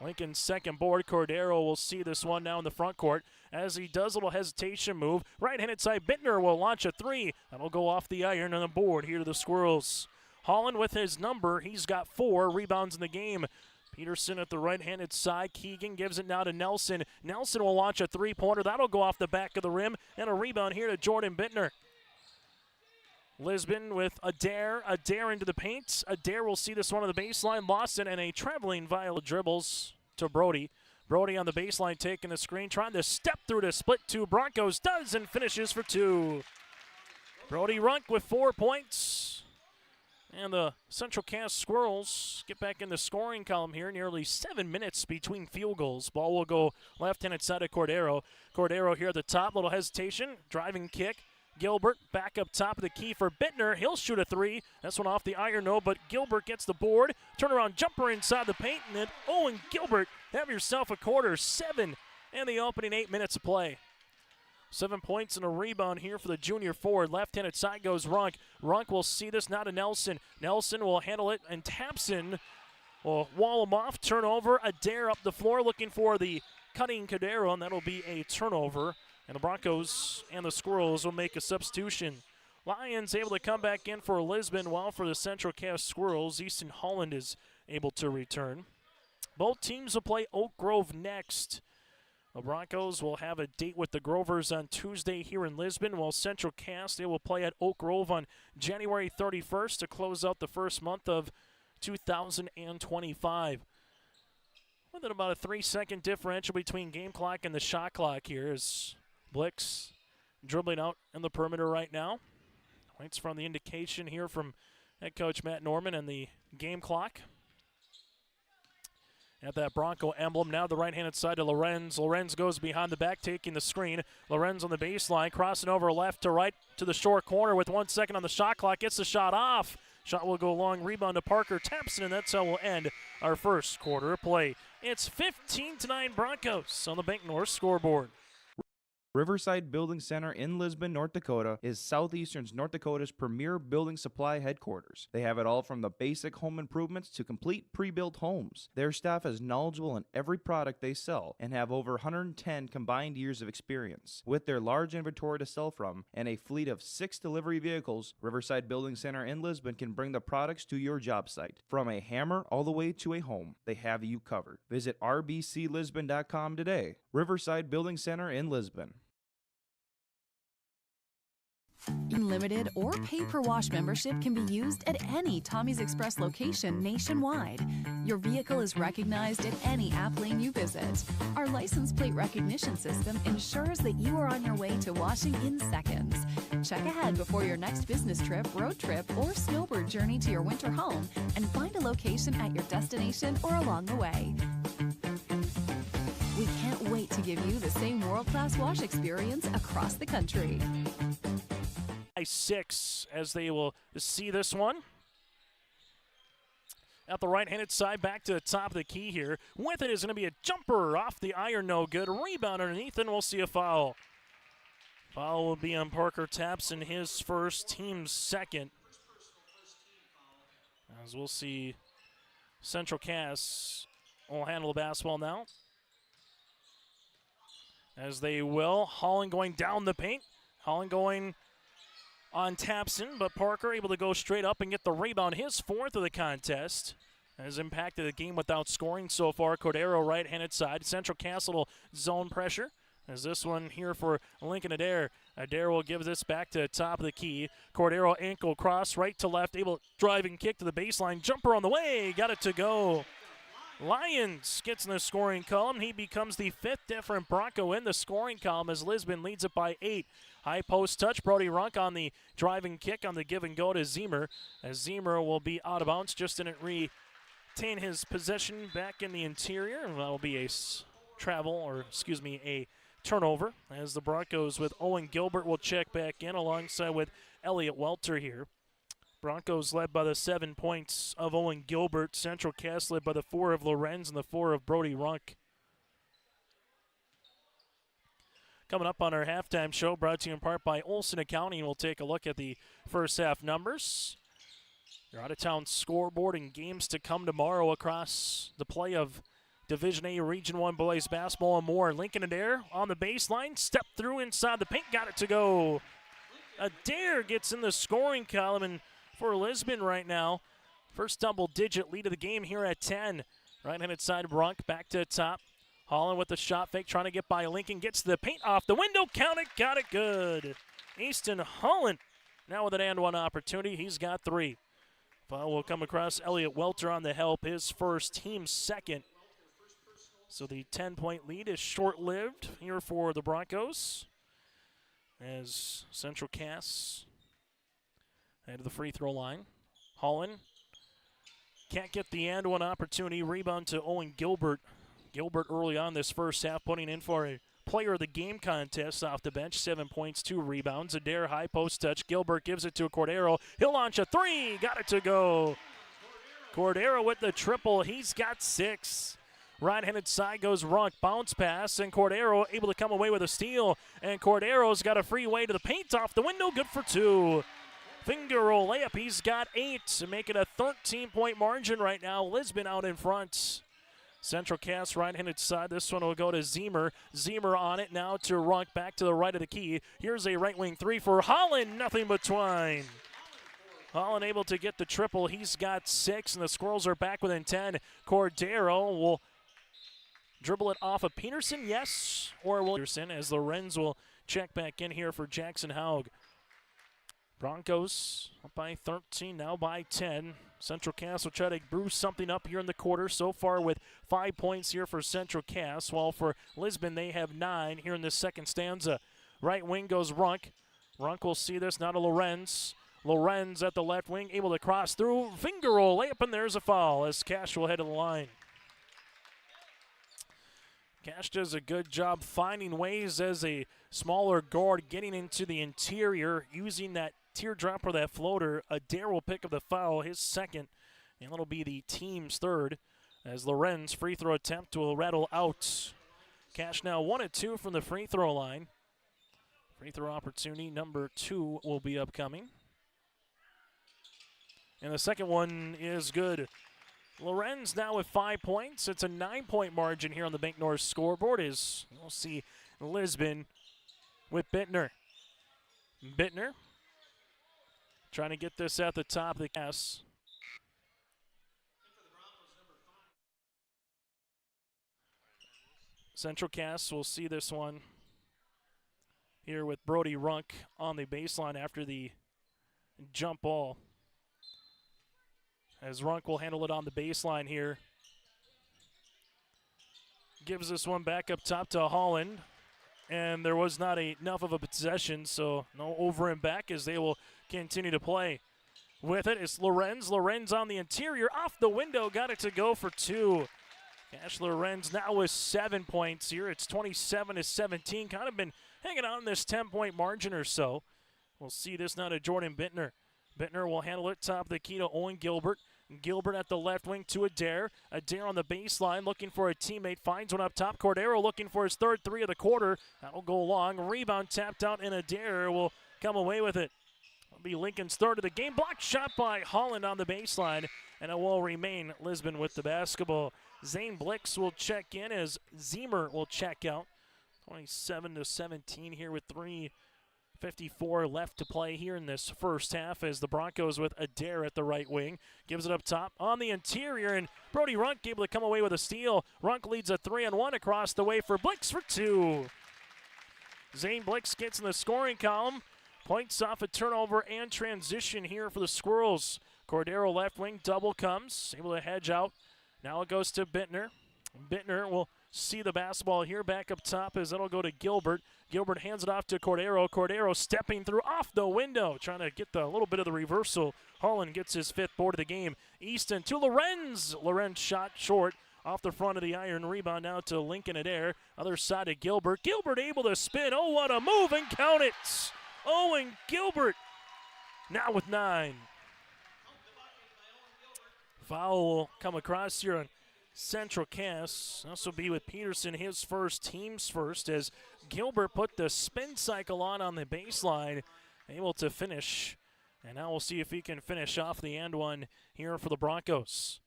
Lincoln's 2nd board. Cordero will see this one now in the front court. As he does a little hesitation move. Right-handed side, Bittner will launch a 3. That'll go off the iron on the board here to the Squirrels. Holland with his number. He's got 4 rebounds in the game. Peterson at the right-handed side. Keegan gives it now to Nelson. Nelson will launch a 3-pointer. That'll go off the back of the rim. And a rebound here to Jordan Bittner. Lisbon with Adair. Adair into the paint. Adair will see this one on the baseline. Lawson and a traveling Violet dribbles to Brody. Brody on the baseline taking the screen. Trying to step through to split 2. Broncos does and finishes for 2. Brody Runk with 4 points. And the Central Cass Squirrels get back in the scoring column here. Nearly 7 minutes between field goals. Ball will go left-handed side of Cordero. Cordero here at the top. Little hesitation. Driving kick. Gilbert back up top of the key for Bittner. He'll shoot a 3. That's one off the iron, no, but Gilbert gets the board. Turnaround jumper inside the paint. And then Owen Gilbert, have yourself a quarter. 7 in the opening 8 minutes of play. 7 points and a rebound here for the junior forward. Left-handed side goes Runk. Runk will see this now to Nelson. Nelson will handle it, and Tapson will wall him off. Turnover. Adair up the floor looking for the cutting Cordero, and that'll be a turnover. And the Broncos and the Squirrels will make a substitution. Lions able to come back in for Lisbon, while for the Central Cass Squirrels, Easton Holland is able to return. Both teams will play Oak Grove next. The Broncos will have a date with the Grovers on Tuesday here in Lisbon, while Central Cass, they will play at Oak Grove on January 31st to close out the first month of 2025. With about a 3-second differential between game clock and the shot clock here as Blix dribbling out in the perimeter right now. Waits from the indication here from head coach Matt Norman and the game clock. At that Bronco emblem, now the right-handed side to Lorenz. Lorenz goes behind the back, taking the screen. Lorenz on the baseline, crossing over left to right to the short corner with 1 second on the shot clock. Gets the shot off. Shot will go long, rebound to Parker Tapson, and that's how we'll end our first quarter of play. It's 15-9 Broncos on the Bank North scoreboard. Riverside Building Center in Lisbon, North Dakota is Southeastern's North Dakota's premier building supply headquarters. They have it all from the basic home improvements to complete pre-built homes. Their staff is knowledgeable in every product they sell and have over 110 combined years of experience. With their large inventory to sell from and a fleet of 6 delivery vehicles, Riverside Building Center in Lisbon can bring the products to your job site. From a hammer all the way to a home, they have you covered. Visit rbclisbon.com today. Riverside Building Center in Lisbon. Unlimited or pay-per-wash membership can be used at any Tommy's Express location nationwide. Your vehicle is recognized at any app lane you visit. Our license plate recognition system ensures that you are on your way to washing in seconds. Check ahead before your next business trip, road trip, or snowbird journey to your winter home and find a location at your destination or along the way. We can't wait to give you the same world-class wash experience across the country. 6 as they will see this one. At the right-handed side, back to the top of the key here. With it is going to be a jumper off the iron, no good. Rebound underneath, and we'll see a foul. Foul will be on Parker Tapson, his first, team's second. As we'll see, Central Cass will handle the basketball now. As they will. Holland going down the paint. Holland going on Tapson, but Parker able to go straight up and get the rebound. His fourth of the contest has impacted the game without scoring so far. Cordero right-handed side. Central Castle zone pressure. As this one here for Lincoln Adair. Adair will give this back to the top of the key. Cordero ankle cross right to left. Able driving kick to the baseline. Jumper on the way. Got it to go. Lyons gets in the scoring column. He becomes the 5th different Bronco in the scoring column as Lisbon leads it by 8. High post touch. Brody Runk on the driving kick on the give and go to Zemer. As Zemer will be out of bounds. Just didn't retain his possession back in the interior. And that will be a a turnover. As the Broncos with Owen Gilbert will check back in alongside with Elliot Welter here. Broncos led by the 7 points of Owen Gilbert. Central Cass led by the 4 of Lorenz and the 4 of Brody Runk. Coming up on our halftime show, brought to you in part by Olson Accounting. We'll take a look at the first half numbers. Your out-of-town scoreboard and games to come tomorrow across the play of Division A Region 1 boys basketball and more. Lincoln Adair on the baseline, stepped through inside the paint, got it to go. Adair gets in the scoring column, and for Lisbon right now, first double-digit lead of the game here at 10. Right-handed side, Brunk back to the top. Holland with the shot fake, trying to get by Lincoln. Gets the paint off the window, count it, got it good. Easton Holland now with an and one opportunity. He's got 3. Foul will come across Elliot Welter on the help, his first, team second. So the 10-point lead is short-lived here for the Broncos as Central Cass head to the free throw line. Holland can't get the and one opportunity. Rebound to Owen Gilbert. Gilbert early on this first half putting in for a player of the game contest off the bench. 7 points, 2 rebounds. Adair high post touch. Gilbert gives it to Cordero. He'll launch a 3. Got it to go. Cordero with the triple. He's got 6. Right-handed side goes Runk. Bounce pass, and Cordero able to come away with a steal. And Cordero's got a free way to the paint off the window. Good for 2. Finger roll layup. He's got 8 to make it a 13-point margin right now. Lisbon out in front. Central Cass right-handed side. This one will go to Zemer. Zemer on it now to Runk. Back to the right of the key. Here's a right wing 3 for Holland. Nothing but twine. Holland able to get the triple. He's got 6, and the Squirrels are back within 10. Cordero will dribble it off of Peterson? Yes, or will Peterson, as Lorenz will check back in here for Jackson Haug. Broncos up by 13, now by 10. Central Cass will try to brew something up here in the quarter. So far with 5 points here for Central Cass, while for Lisbon they have 9 here in the second stanza. Right wing goes Runk. Runk will see this, now to Lorenz. Lorenz at the left wing, able to cross through. Finger roll, layup, and there's a foul as Cash will head to the line. Cash does a good job finding ways as a smaller guard getting into the interior, using that teardrop or that floater. Adair will pick up the foul, his second, and it'll be the team's third as Lorenz free throw attempt will rattle out. Cash now 1 of 2 from the free throw line. Free throw opportunity number 2 will be upcoming. And the second one is good. Lorenz now with 5 points. It's a 9-point margin here on the Bank North scoreboard as we'll see Lisbon with Bittner. Bittner trying to get this at the top of the Cass. Central Cass will see this one here with Brody Runk on the baseline after the jump ball. As Runk will handle it on the baseline here. Gives this one back up top to Holland. And there was not enough of a possession, so no over and back as they will continue to play. With it, it's Lorenz. Lorenz on the interior, off the window, got it to go for 2. Cash Lorenz now with 7 points here. It's 27-17. Kind of been hanging on this 10-point margin or so. We'll see this now to Jordan Bittner. Bittner will handle it top of the key to Owen Gilbert. Gilbert at the left wing to Adair. Adair on the baseline looking for a teammate. Finds one up top. Cordero looking for his third 3 of the quarter. That'll go long. Rebound tapped out and Adair will come away with it. It'll be Lincoln's third of the game. Blocked shot by Holland on the baseline. And it will remain Lisbon with the basketball. Zane Blix will check in as Zemer will check out. 27-17 here with 3:54 left to play here in this first half as the Broncos with Adair at the right wing. Gives it up top on the interior, and Brody Runk able to come away with a steal. Runk leads a 3-on-1 across the way for Blix for 2. Zane Blix gets in the scoring column. Points off a turnover and transition here for the Squirrels. Cordero left wing, double comes, able to hedge out. Now it goes to Bittner. Bittner will see the basketball here back up top as it'll go to Gilbert. Gilbert hands it off to Cordero. Cordero stepping through off the window, trying to get a little bit of the reversal. Holland gets his 5th board of the game. Easton to Lorenz. Lorenz shot short off the front of the iron. Rebound now to Lincoln Adair. Other side of Gilbert. Gilbert able to spin. Oh, what a move, and count it. Owen Gilbert now with 9. Foul will come across here on Central Cass. This will be with Peterson, his first, team's first, as Gilbert put the spin cycle on the baseline, able to finish. And now we'll see if he can finish off the and one here for the Broncos.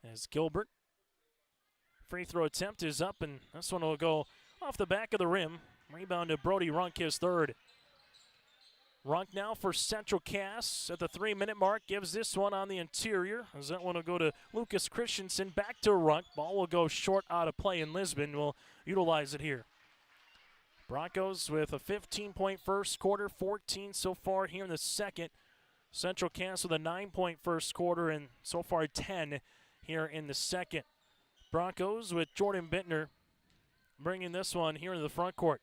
As Gilbert, free throw attempt is up, and this one will go off the back of the rim. Rebound to Brody Runk, his third. Runk now for Central Cass at the 3-minute mark. Gives this one on the interior. As that one will go to Lucas Christensen. Back to Runk. Ball will go short out of play, and Lisbon will utilize it here. Broncos with a 15-point first quarter, 14 so far here in the second. Central Cass with a 9-point first quarter, and so far 10 here in the second. Broncos with Jordan Bittner bringing this one here in the front court.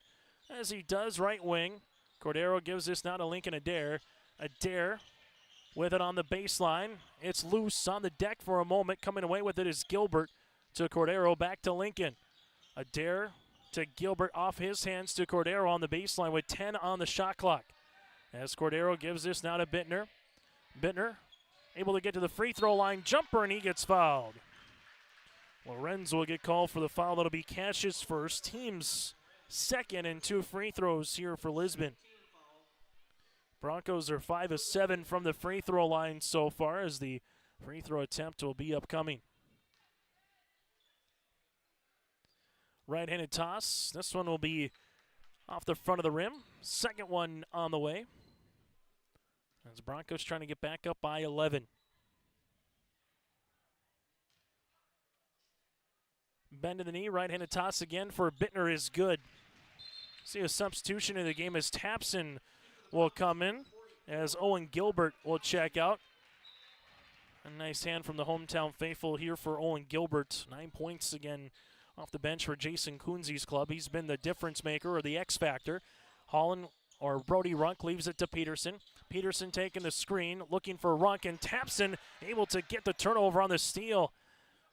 As he does, right wing. Cordero gives this now to Lincoln Adair. Adair with it on the baseline. It's loose on the deck for a moment. Coming away with it is Gilbert to Cordero. Back to Lincoln. Adair to Gilbert, off his hands to Cordero on the baseline with 10 on the shot clock. As Cordero gives this now to Bittner. Bittner able to get to the free throw line. Jumper, and he gets fouled. Lorenz will get called for the foul. That'll be Cash's first. Team's second, and 2 free throws here for Lisbon. Broncos are 5 of 7 from the free throw line so far, as the free throw attempt will be upcoming. Right-handed toss. This one will be off the front of the rim. Second one on the way. As Broncos trying to get back up by 11. Bend to the knee, right-handed toss again for Bittner is good. See a substitution in the game as Tapson will come in, as Owen Gilbert will check out. A nice hand from the hometown faithful here for Owen Gilbert. 9 points again off the bench for Jason Kunze's club. He's been the difference maker or the X factor. Holland or Brody Runk leaves it to Peterson. Peterson taking the screen, looking for Runk, and Tapson able to get the turnover on the steal.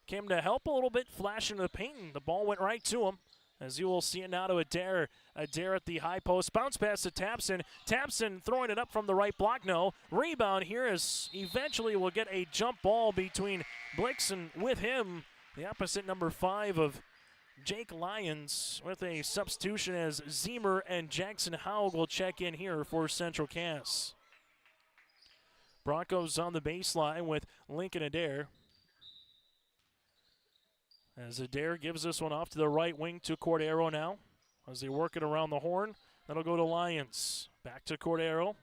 Came to help a little bit, flash into the paint, and the ball went right to him. As you will see it now to Adair. Adair at the high post. Bounce pass to Tapson. Tapson throwing it up from the right block. No. Rebound here as eventually we'll get a jump ball between Blix and with him, the opposite number 5 of Jake Lyons with a substitution as Zemer and Jackson Howell will check in here for Central Cass. Broncos on the baseline with Lincoln Adair. As Adair gives this one off to the right wing to Cordero now. As they work it around the horn, that'll go to Lyons. Back to Cordero.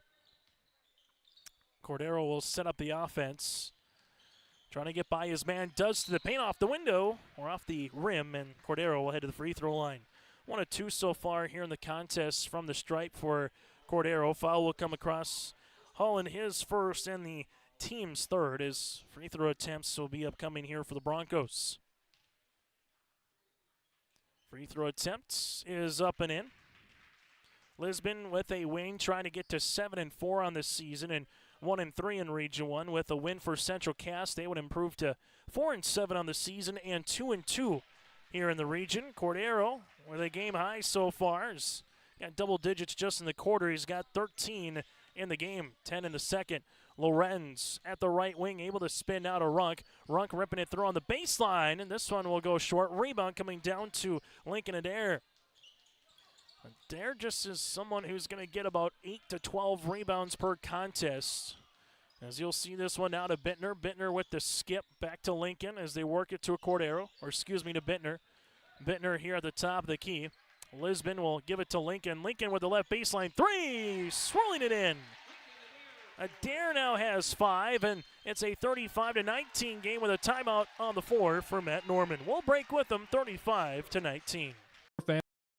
Cordero will set up the offense. Trying to get by his man, does to the paint off the window, or off the rim, and Cordero will head to the free throw line. 1 of 2 so far here in the contest from the stripe for Cordero. Foul will come across Holland, his first and the team's third. His free throw attempts will be upcoming here for the Broncos. Free throw attempt is up and in. Lisbon with a win, trying to get to 7-4 on this season and 1-3 in Region 1. With a win for Central Cass, they would improve to 4-7 on the season and 2-2 here in the region. Cordero with a game high so far. He's got double digits just in the quarter. He's got 13 in the game, 10 in the second. Lorenz at the right wing, able to spin out a Runk. Runk ripping it through on the baseline, and this one will go short. Rebound coming down to Lincoln Adair. Adair just is someone who's going to get about 8 to 12 rebounds per contest. As you'll see this one now to Bittner. Bittner with the skip back to Lincoln as they work it to a Cordero, or excuse me, to Bittner. Bittner here at the top of the key. Lisbon will give it to Lincoln. Lincoln with the left baseline three, swirling it in. Adair now has 5, and it's a 35-19 game with a timeout on the floor for Matt Norman. We'll break with them 35-19.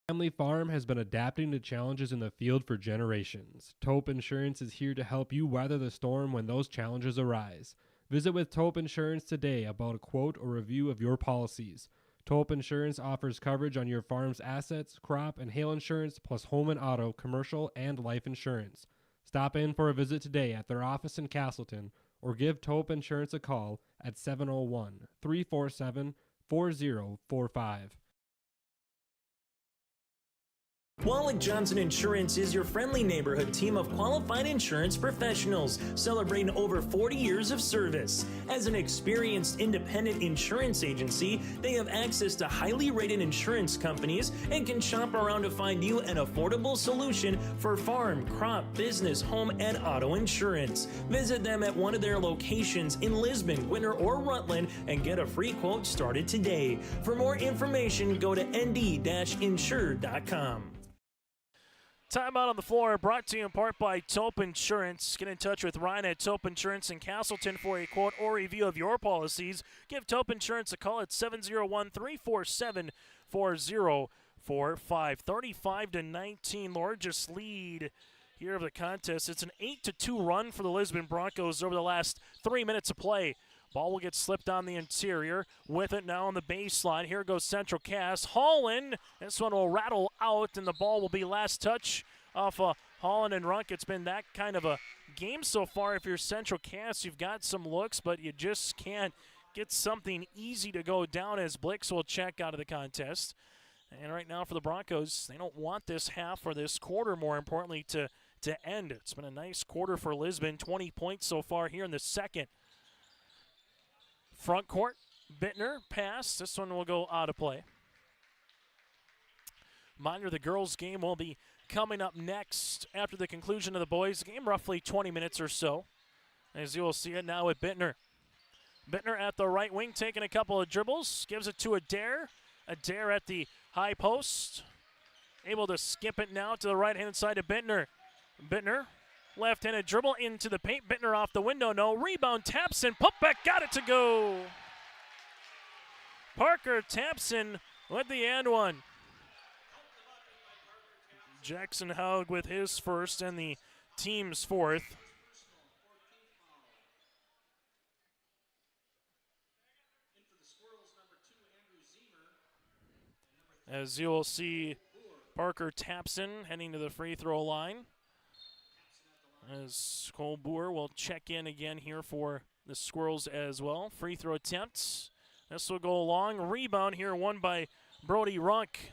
Family Farm has been adapting to challenges in the field for generations. Taupe Insurance is here to help you weather the storm when those challenges arise. Visit with Taupe Insurance today about a quote or review of your policies. Taupe Insurance offers coverage on your farm's assets, crop, and hail insurance, plus home and auto, commercial, and life insurance. Stop in for a visit today at their office in Castleton or give Taupe Insurance a call at 701-347-4045. Wallach Johnson Insurance is your friendly neighborhood team of qualified insurance professionals celebrating over 40 years of service. As an experienced independent insurance agency, they have access to highly rated insurance companies and can shop around to find you an affordable solution for farm, crop, business, home, and auto insurance. Visit them at one of their locations in Lisbon, Winter, or Rutland and get a free quote started today. For more information, go to nd-insure.com. Timeout on the floor brought to you in part by Taupe Insurance. Get in touch with Ryan at Taupe Insurance in Castleton for a quote or review of your policies. Give Taupe Insurance a call at 701-347-4045. 35-19, largest lead here of the contest. It's an 8-2 run for the Lisbon Broncos over the last 3 minutes of play. Ball will get slipped on the interior. With it now on the baseline. Here goes Central Cass. Holland. This one will rattle out, and the ball will be last touch off Holland and Runk. It's been that kind of a game so far. If you're Central Cass, you've got some looks, but you just can't get something easy to go down as Blix will check out of the contest. And right now for the Broncos, they don't want this half or this quarter, more importantly, to end. It's been a nice quarter for Lisbon. 20 points so far here in the second. Front court, Bittner, pass. This one will go out of play. Reminder, the girls' game will be coming up next after the conclusion of the boys' game, roughly 20 minutes or so. As you will see it now with Bittner. Bittner at the right wing, taking a couple of dribbles, gives it to Adair. Adair at the high post. Able to skip it now to the right-hand side of Bittner. Bittner. Left-handed dribble into the paint. Bittner off the window. No. Rebound. Tapson. Put back. Got it to go. Parker Tapson with the and one. Jackson Haug with his first and the team's fourth. As you'll see, Parker Tapson heading to the free throw line. As Cole Boer will check in again here for the Squirrels as well. Free throw attempts. This will go long. Rebound here won by Brody Runk.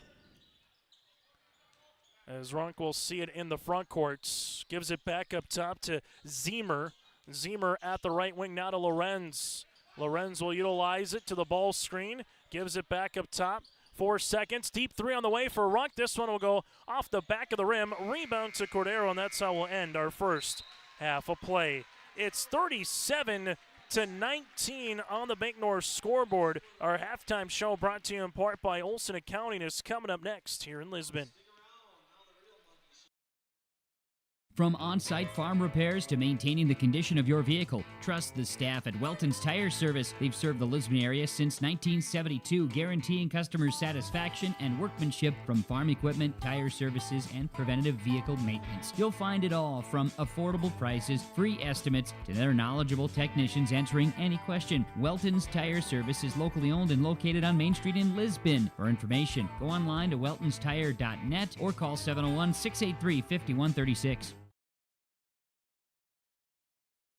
As Runk will see it in the front courts. Gives it back up top to Zemer. Zemer at the right wing now to Lorenz. Lorenz will utilize it to the ball screen. Gives it back up top. 4 seconds. Deep three on the way for Runk. This one will go off the back of the rim. Rebound to Cordero, and that's how we'll end our first half of play. It's 37-19 on the Bank North scoreboard. Our halftime show brought to you in part by Olson Accounting is coming up next here in Lisbon. From on-site farm repairs to maintaining the condition of your vehicle, trust the staff at Welton's Tire Service. They've served the Lisbon area since 1972, guaranteeing customer satisfaction and workmanship from farm equipment, tire services, and preventative vehicle maintenance. You'll find it all from affordable prices, free estimates, to their knowledgeable technicians answering any question. Welton's Tire Service is locally owned and located on Main Street in Lisbon. For information, go online to weltonstire.net or call 701-683-5136.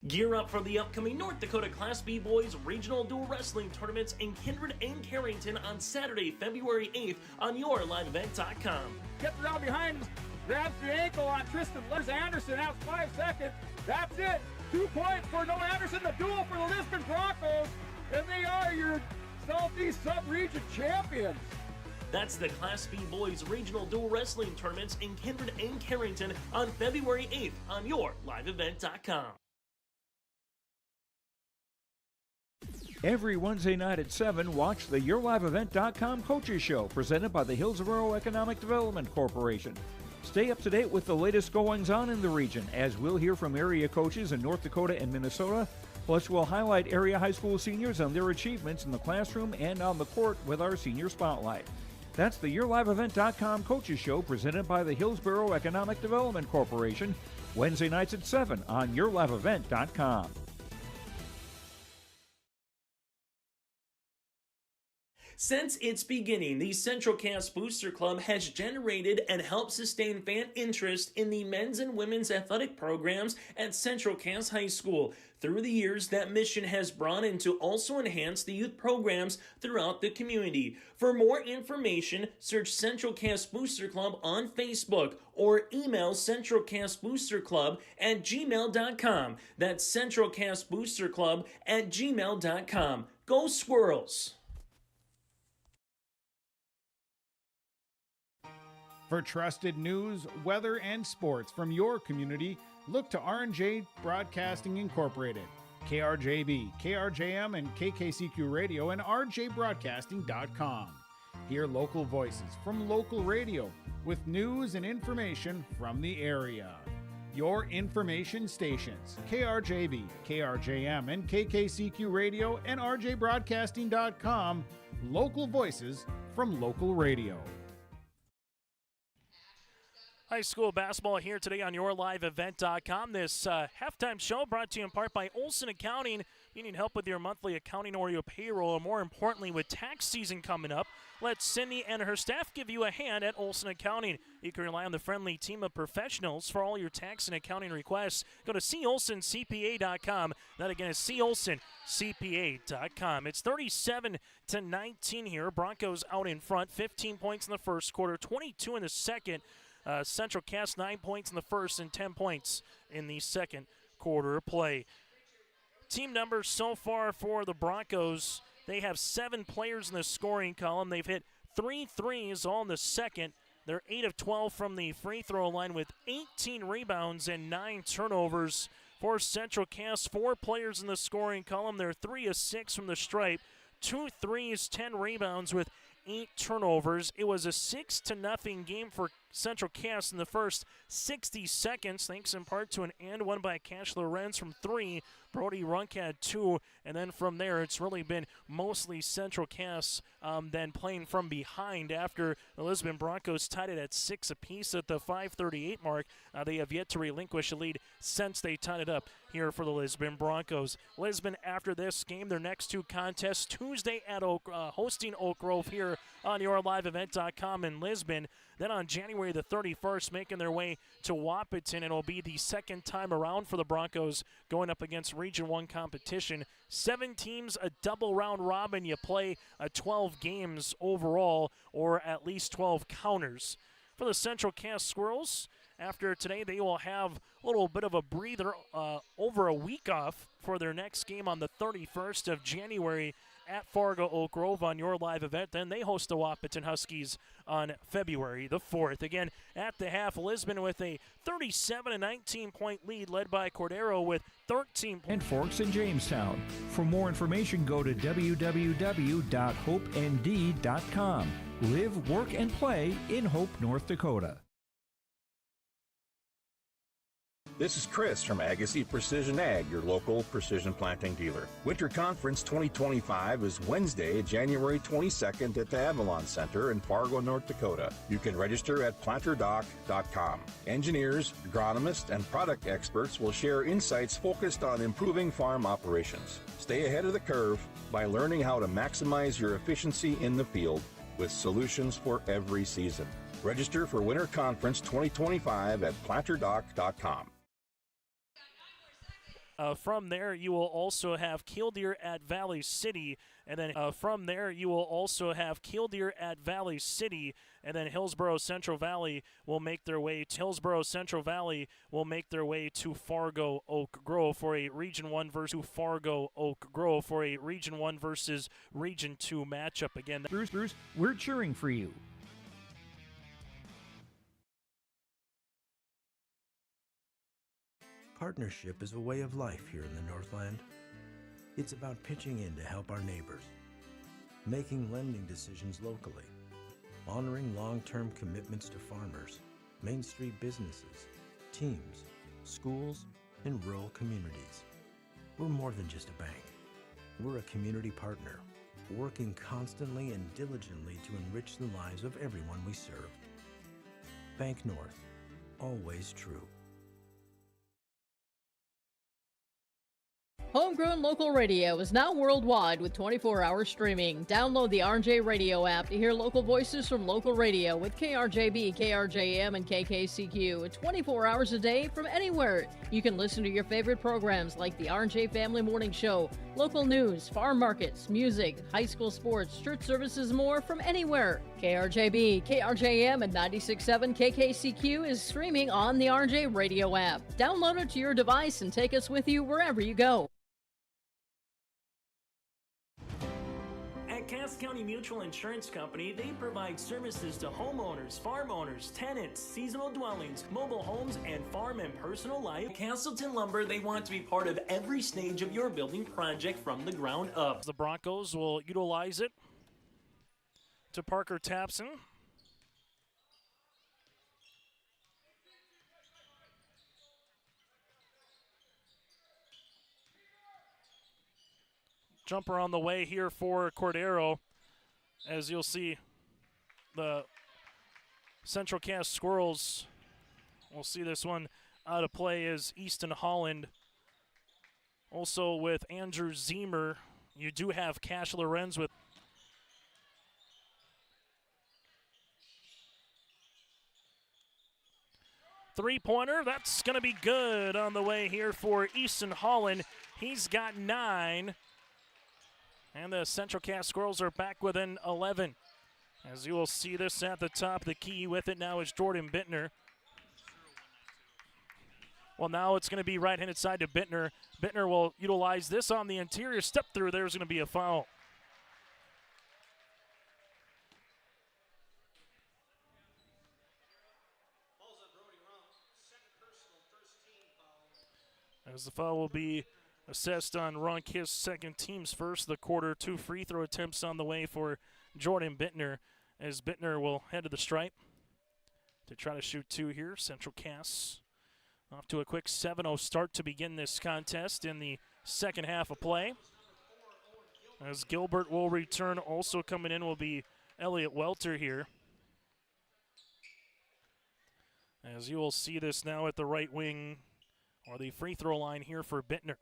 Gear up for the upcoming North Dakota Class B Boys Regional Dual Wrestling Tournaments in Kindred and Carrington on Saturday, February 8th on yourliveevent.com. Gets around behind, grabs the ankle on Tristan. There's Anderson, out 5 seconds. That's it. 2 points for Noah Anderson, the duel for the Lisbon Broncos, and they are your Southeast Sub-Region champions. That's the Class B Boys Regional Dual Wrestling Tournaments in Kindred and Carrington on February 8th on yourliveevent.com. Every Wednesday night at 7, watch the YourLiveEvent.com Coaches Show, presented by the Hillsborough Economic Development Corporation. Stay up to date with the latest goings-on in the region, as we'll hear from area coaches in North Dakota and Minnesota. Plus, we'll highlight area high school seniors and their achievements in the classroom and on the court with our Senior Spotlight. That's the YourLiveEvent.com Coaches Show, presented by the Hillsborough Economic Development Corporation, Wednesday nights at 7 on YourLiveEvent.com. Since its beginning, the Central Cass Booster Club has generated and helped sustain fan interest in the men's and women's athletic programs at Central Cass High School. Through the years, that mission has brought in to also enhance the youth programs throughout the community. For more information, search Central Cass Booster Club on Facebook or email centralcassboosterclub@gmail.com. That's centralcassboosterclub@gmail.com. Go Squirrels! For trusted news, weather, and sports from your community, look to R&J Broadcasting Incorporated, KRJB, KRJM, and KKCQ Radio, and rjbroadcasting.com. Hear local voices from local radio with news and information from the area. Your information stations, KRJB, KRJM, and KKCQ Radio, and rjbroadcasting.com. Local voices from local radio. High school basketball here today on yourliveevent.com. This halftime show brought to you in part by Olson Accounting. You need help with your monthly accounting or your payroll, or more importantly, with tax season coming up. Let Cindy and her staff give you a hand at Olson Accounting. You can rely on the friendly team of professionals for all your tax and accounting requests. Go to colsoncpa.com. That again is colsoncpa.com. It's 37-19 here. Broncos out in front. 15 points in the first quarter, 22 in the second. Central Cass 9 points in the first and 10 points in the second quarter of play. Team numbers so far for the Broncos, they have 7 players in the scoring column. They've hit 3 threes all in the second. They're 8 of 12 from the free throw line with 18 rebounds and 9 turnovers. For Central Cass, 4 players in the scoring column. They're 3 of 6 from the stripe, 2 threes, 10 rebounds with 8 turnovers. It was a 6-0 game for Central Cass in the first 60 seconds, thanks in part to an and one by Cash Lorenz from 3. Brody Runk had 2, and then from there it's really been mostly Central Cass then playing from behind after the Lisbon Broncos tied it at 6 apiece at the 5:38 mark. They have yet to relinquish a lead since they tied it up here for the Lisbon Broncos. Lisbon, after this game, their next 2 contests, Tuesday at hosting Oak Grove here on yourliveevent.com in Lisbon. Then on January the 31st, making their way to Wahpeton. It'll be the second time around for the Broncos going up against Region 1 competition. 7 teams, a double round robin. You play 12 games overall, or at least 12 counters. For the Central Cass Squirrels, after today, they will have a little bit of a breather over a week off for their next game on the 31st of January at Fargo Oak Grove on your live event. Then they host the Wahpeton Huskies on February the 4th. Again, at the half, Lisbon with a 37-19 point lead, led by Cordero with 13 points. And Forks in Jamestown. For more information, go to www.hopend.com. Live, work, and play in Hope, North Dakota. This is Chris from Agassiz Precision Ag, your local precision planting dealer. Winter Conference 2025 is Wednesday, January 22nd at the Avalon Center in Fargo, North Dakota. You can register at planterdoc.com. Engineers, agronomists, and product experts will share insights focused on improving farm operations. Stay ahead of the curve by learning how to maximize your efficiency in the field with solutions for every season. Register for Winter Conference 2025 at planterdoc.com. From there, you will also have Killdeer at Valley City, and then from there, you will also have Killdeer at Valley City, and then Hillsborough Central Valley will make their way to Fargo Oak Grove for a Region 1 versus Region 2 matchup. Again, Bruce, we're cheering for you. Partnership is a way of life here in the Northland. It's about pitching in to help our neighbors, making lending decisions locally, honoring long-term commitments to farmers, Main Street businesses, teams, schools, and rural communities. We're more than just a bank. We're a community partner, working constantly and diligently to enrich the lives of everyone we serve. Bank North, always true. Homegrown local radio is now worldwide with 24-hour streaming. Download the RJ Radio app to hear local voices from local radio with KRJB, KRJM, and KKCQ 24 hours a day from anywhere. You can listen to your favorite programs like the RJ Family Morning Show, local news, farm markets, music, high school sports, church services, more from anywhere. KRJB, KRJM, and 96.7 KKCQ is streaming on the RJ Radio app. Download it to your device and take us with you wherever you go. At Cass County Mutual Insurance Company, they provide services to homeowners, farm owners, tenants, seasonal dwellings, mobile homes, and farm and personal life. At Castleton Lumber, they want to be part of every stage of your building project from the ground up. The Broncos will utilize it to Parker Tapson. Jumper on the way here for Cordero. As you'll see, the Central Cass Squirrels will see this one out of play as Easton Holland. Also with Andrew Zemer, you do have Cash Lorenz with three-pointer. That's going to be good on the way here for Easton Holland. He's got 9. And the Central Cass Squirrels are back within 11. As you will see this at the top, the key with it now is Jordan Bittner. Well, now it's going to be right-handed side to Bittner. Bittner will utilize this on the interior step through. There's going to be a foul. As the foul will be assessed on Runk, his second, team's first, the quarter. 2 free throw attempts on the way for Jordan Bittner, as Bittner will head to the stripe. to try to shoot 2 here. Central Cass off to a quick 7-0 start to begin this contest in the second half of play. As Gilbert will return, also coming in will be Elliot Welter here. As you will see this now at the right wing, or the free throw line here for Bittner.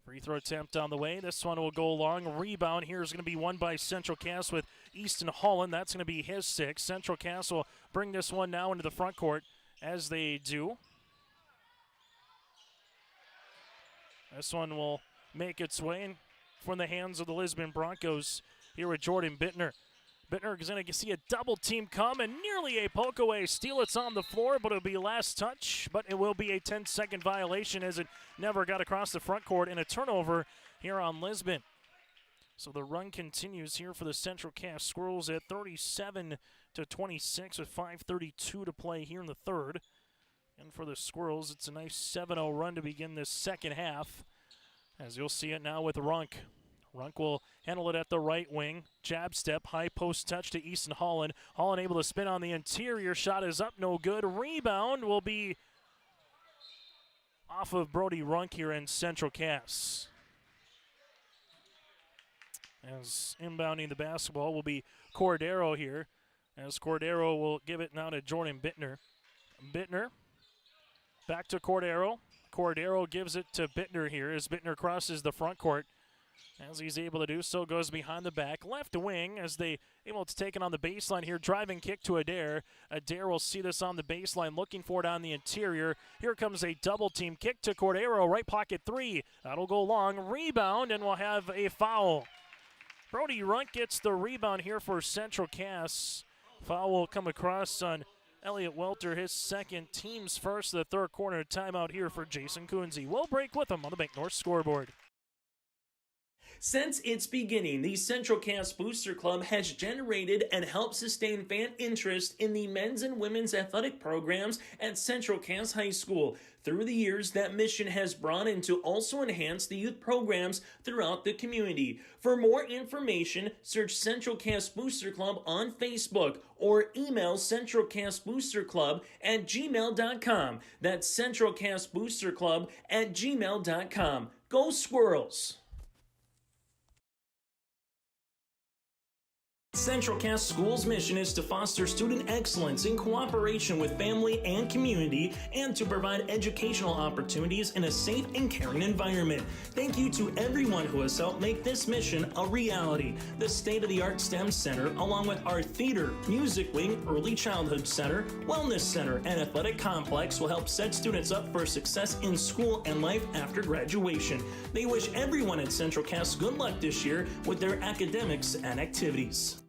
Free throw attempt on the way. This one will go long. Rebound here is going to be won by Central Cass with Easton Holland. That's going to be his 6. Central Cass will bring this one now into the front court as they do. This one will make its way in from the hands of the Lisbon Broncos here with Jordan Bittner. Bittner is going to see a double team come and nearly a poke away steal. It's on the floor, but it'll be last touch. But it will be a 10-second violation as it never got across the front court, and a turnover here on Lisbon. So the run continues here for the Central Cass Squirrels at 37-26 with 5:32 to play here in the third. And for the Squirrels, it's a nice 7-0 run to begin this second half. As you'll see it now with Runk. Runk will handle it at the right wing. Jab step, high post touch to Easton Holland. Holland able to spin on the interior. Shot is up, no good. Rebound will be off of Brody Runk here in Central Cass. As inbounding the basketball will be Cordero here. As Cordero will give it now to Jordan Bittner. Bittner back to Cordero. Cordero gives it to Bittner here as Bittner crosses the front court. As he's able to do so, goes behind the back. Left wing as they able to take it on the baseline here. Driving kick to Adair. Adair will see this on the baseline, looking for it on the interior. Here comes a double team kick to Cordero. Right pocket 3. That'll go long. Rebound, and we'll have a foul. Brody Runk gets the rebound here for Central Cass. Foul will come across on Elliot Welter, his second, team's first of the third quarter. Timeout here for Jason Kunze. We'll break with him on the Bank North scoreboard. Since its beginning, the Central Cass Booster Club has generated and helped sustain fan interest in the men's and women's athletic programs at Central Cass High School. Through the years, that mission has brought in to also enhance the youth programs throughout the community. For more information, search Central Cass Booster Club on Facebook or email centralcassboosterclub@gmail.com. That's centralcassboosterclub@gmail.com. Go Squirrels! Central Cass School's mission is to foster student excellence in cooperation with family and community and to provide educational opportunities in a safe and caring environment. Thank you to everyone who has helped make this mission a reality. The state-of-the-art STEM Center, along with our theater, music wing, early childhood center, wellness center, and athletic complex will help set students up for success in school and life after graduation. They wish everyone at Central Cass good luck this year with their academics and activities.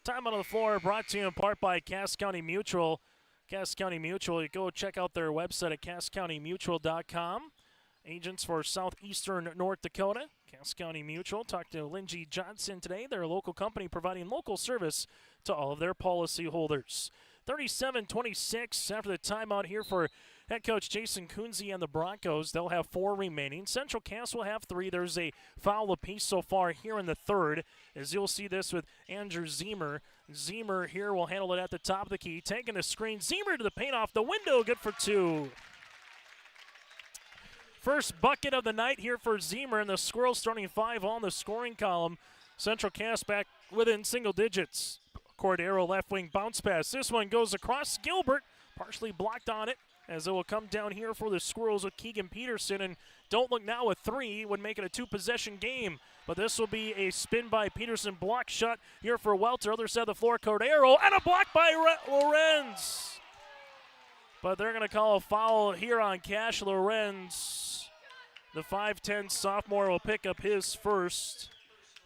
Time on the floor brought to you in part by Cass County Mutual. Cass County Mutual, you go check out their website at casscountymutual.com. Agents for southeastern North Dakota. Cass County Mutual. Talked to Lindsey Johnson today. They're a local company providing local service to all of their policyholders. 37-26 after the timeout here for head coach Jason Kunze and the Broncos. They'll have 4 remaining. Central Cass will have 3. There's a foul apiece so far here in the third, as you'll see this with Andrew Zemer. Zemer here will handle it at the top of the key. Taking the screen. Zemer to the paint off the window. Good for 2. First bucket of the night here for Zemer, and the Squirrels starting 5 on the scoring column. Central Cass back within single digits. Cordero left wing bounce pass. This one goes across. Gilbert partially blocked on it, as it will come down here for the Squirrels with Keegan Peterson. And don't look now, a 3 would make it a 2-possession game. But this will be a spin by Peterson, block shot here for Welter. Other side of the floor, Cordero, and a block by Lorenz. But they're going to call a foul here on Cash Lorenz. The 5'10 sophomore will pick up his first.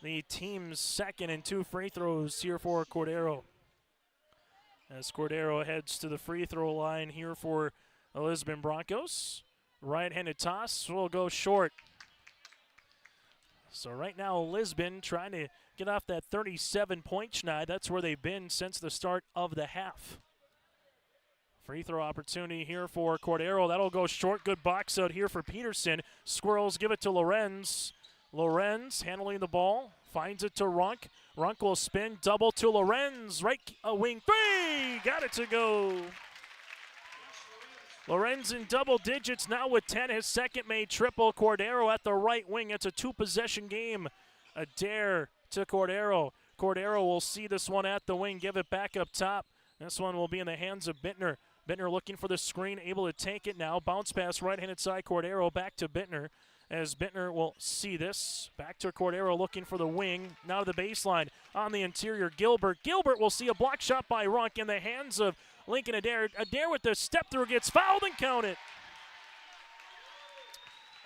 The team's second, and 2 free throws here for Cordero. As Cordero heads to the free throw line here for the Lisbon Broncos. Right-handed toss will go short. So right now Lisbon trying to get off that 37-point schneid. That's where they've been since the start of the half. Free throw opportunity here for Cordero. That'll go short. Good box out here for Peterson. Squirrels give it to Lorenz. Lorenz handling the ball, finds it to Runk. Runk will spin, double to Lorenz, right wing three, got it to go. Lorenz in double digits now with 10, his second made triple. Cordero at the right wing, it's a two-possession game. Adair to Cordero. Cordero will see this one at the wing, give it back up top. This one will be in the hands of Bittner. Bittner looking for the screen, able to take it now. Bounce pass right-handed side, Cordero back to Bittner. As Bittner will see this. Back to Cordero looking for the wing. Now to the baseline on the interior, Gilbert. Gilbert will see a block shot by Runk in the hands of Lincoln Adair. Adair with the step through gets fouled and counted.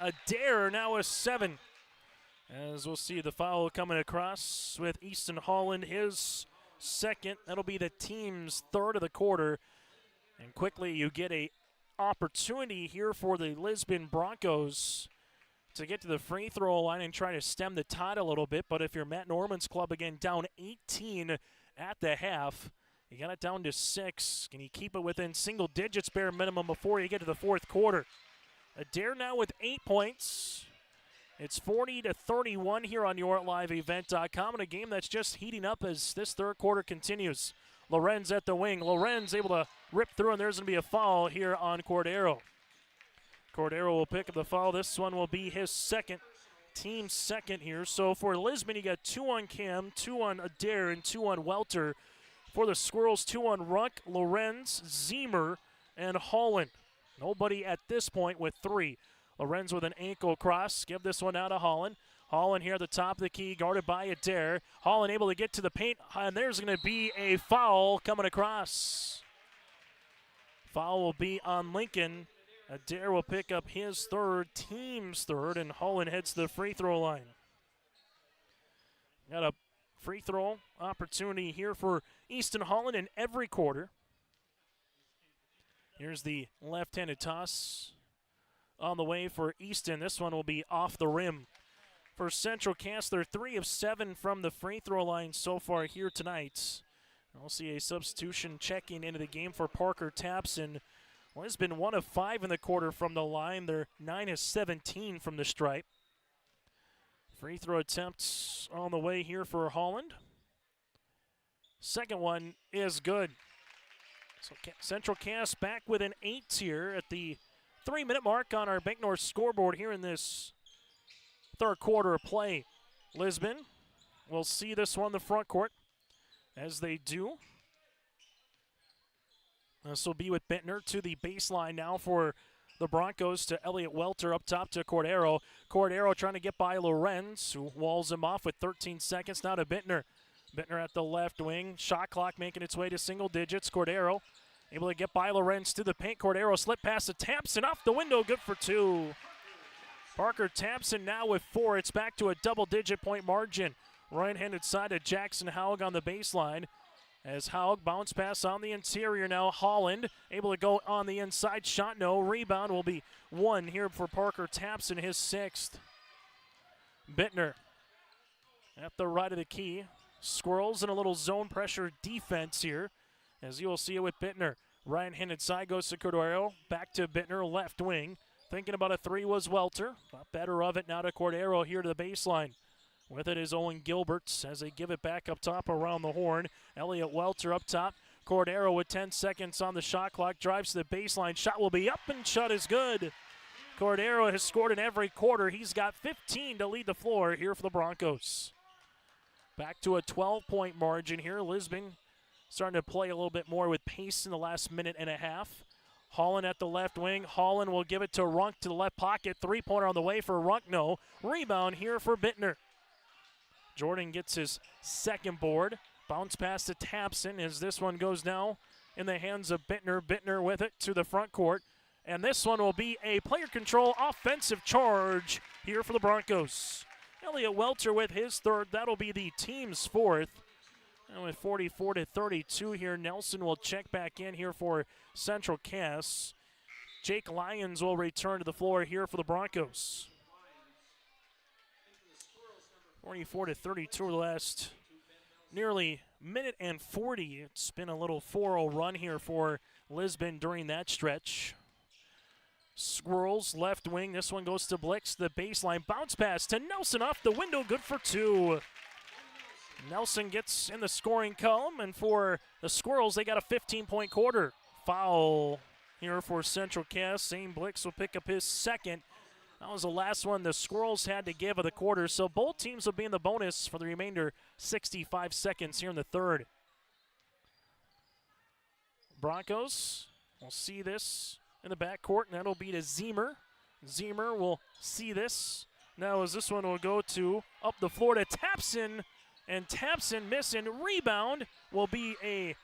Adair now a 7. As we'll see the foul coming across with Easton Holland, his second. That'll be the team's third of the quarter. And quickly you get a opportunity here for the Lisbon Broncos to get to the free throw line and try to stem the tide a little bit. But if you're Matt Norman's club, again, down 18 at the half, you got it down to 6. Can you keep it within single digits bare minimum before you get to the fourth quarter? Adair now with 8 points. It's 40-31 here on YourLiveEvent.com, in a game that's just heating up as this third quarter continues. Lorenz at the wing. Lorenz able to rip through, and there's going to be a foul here on Cordero. Cordero will pick up the foul. This one will be his second, team second here. So for Lisbon, you got 2 on Cam, 2 on Adair, and 2 on Welter. For the Squirrels, 2 on Runk, Lorenz, Zemer, and Holland. Nobody at this point with 3. Lorenz with an ankle cross. Give this one out to Holland. Holland here at the top of the key, guarded by Adair. Holland able to get to the paint, and there's going to be a foul coming across. Foul will be on Lincoln. Adair will pick up his third, team's third, and Holland heads to the free throw line. Got a free throw opportunity here for Easton Holland in every quarter. Here's the left-handed toss on the way for Easton. This one will be off the rim. For Central Cass, they're 3 of 7 from the free throw line so far here tonight. We'll see a substitution checking into the game for Parker Tapson. Lisbon 1 of 5 in the quarter from the line. They're 9 of 17 from the stripe. Free throw attempts on the way here for Holland. Second one is good. So Central Cass back with an 8 here at the 3-minute mark on our Bank North scoreboard here in this third quarter of play. Lisbon will see this one in the front court, as they do. This will be with Bittner to the baseline now for the Broncos, to Elliott Welter up top to Cordero. Cordero trying to get by Lorenz, who walls him off with 13 seconds. Now to Bittner. Bittner at the left wing. Shot clock making its way to single digits. Cordero able to get by Lorenz to the paint. Cordero slip pass to Tapson off the window, good for 2. Parker Tapson now with 4. It's back to a double-digit point margin. Right-handed side to Jackson Haug on the baseline. As Haug bounce pass on the interior now. Holland able to go on the inside. Shot no. Rebound will be 1 here for Parker Tapson, his 6th. Bittner at the right of the key. Squirrels in a little zone pressure defense here, as you will see it with Bittner. Right-handed side goes to Cordero. Back to Bittner, left wing. Thinking about a 3 was Welter. Got better of it now to Cordero here to the baseline. With it is Owen Gilbert as they give it back up top around the horn. Elliott Welter up top. Cordero with 10 seconds on the shot clock. Drives to the baseline. Shot will be up and shot is good. Cordero has scored in every quarter. He's got 15 to lead the floor here for the Broncos. Back to a 12-point margin here. Lisbon starting to play a little bit more with pace in the last minute and a half. Holland at the left wing. Holland will give it to Runk to the left pocket. 3-pointer on the way for Runk. No. Rebound here for Bittner. Jordan gets his second board. Bounce pass to Tapson as this one goes now in the hands of Bittner. Bittner with it to the front court. And this one will be a player control offensive charge here for the Broncos. Elliott Welter with his 3rd. That'll be the team's 4th. And with 44-32 here, Nelson will check back in here for Central Cass. Jake Lyons will return to the floor here for the Broncos. 44-32 the last nearly minute and 40. It's been a little 4-0 run here for Lisbon during that stretch. Squirrels left wing. This one goes to Blix. The baseline bounce pass to Nelson off the window. Good for 2. Nelson gets in the scoring column, and for the Squirrels, they got a 15-point quarter. Foul here for Central Cass. Zane Blix will pick up his second. That was the last one the Squirrels had to give of the quarter, so both teams will be in the bonus for the remainder 65 seconds here in the third. Broncos will see this in the backcourt, and that'll be to Zemer. Zemer will see this. Now as this one will go to up the floor to Tapson, and Tapson missing. Rebound will be a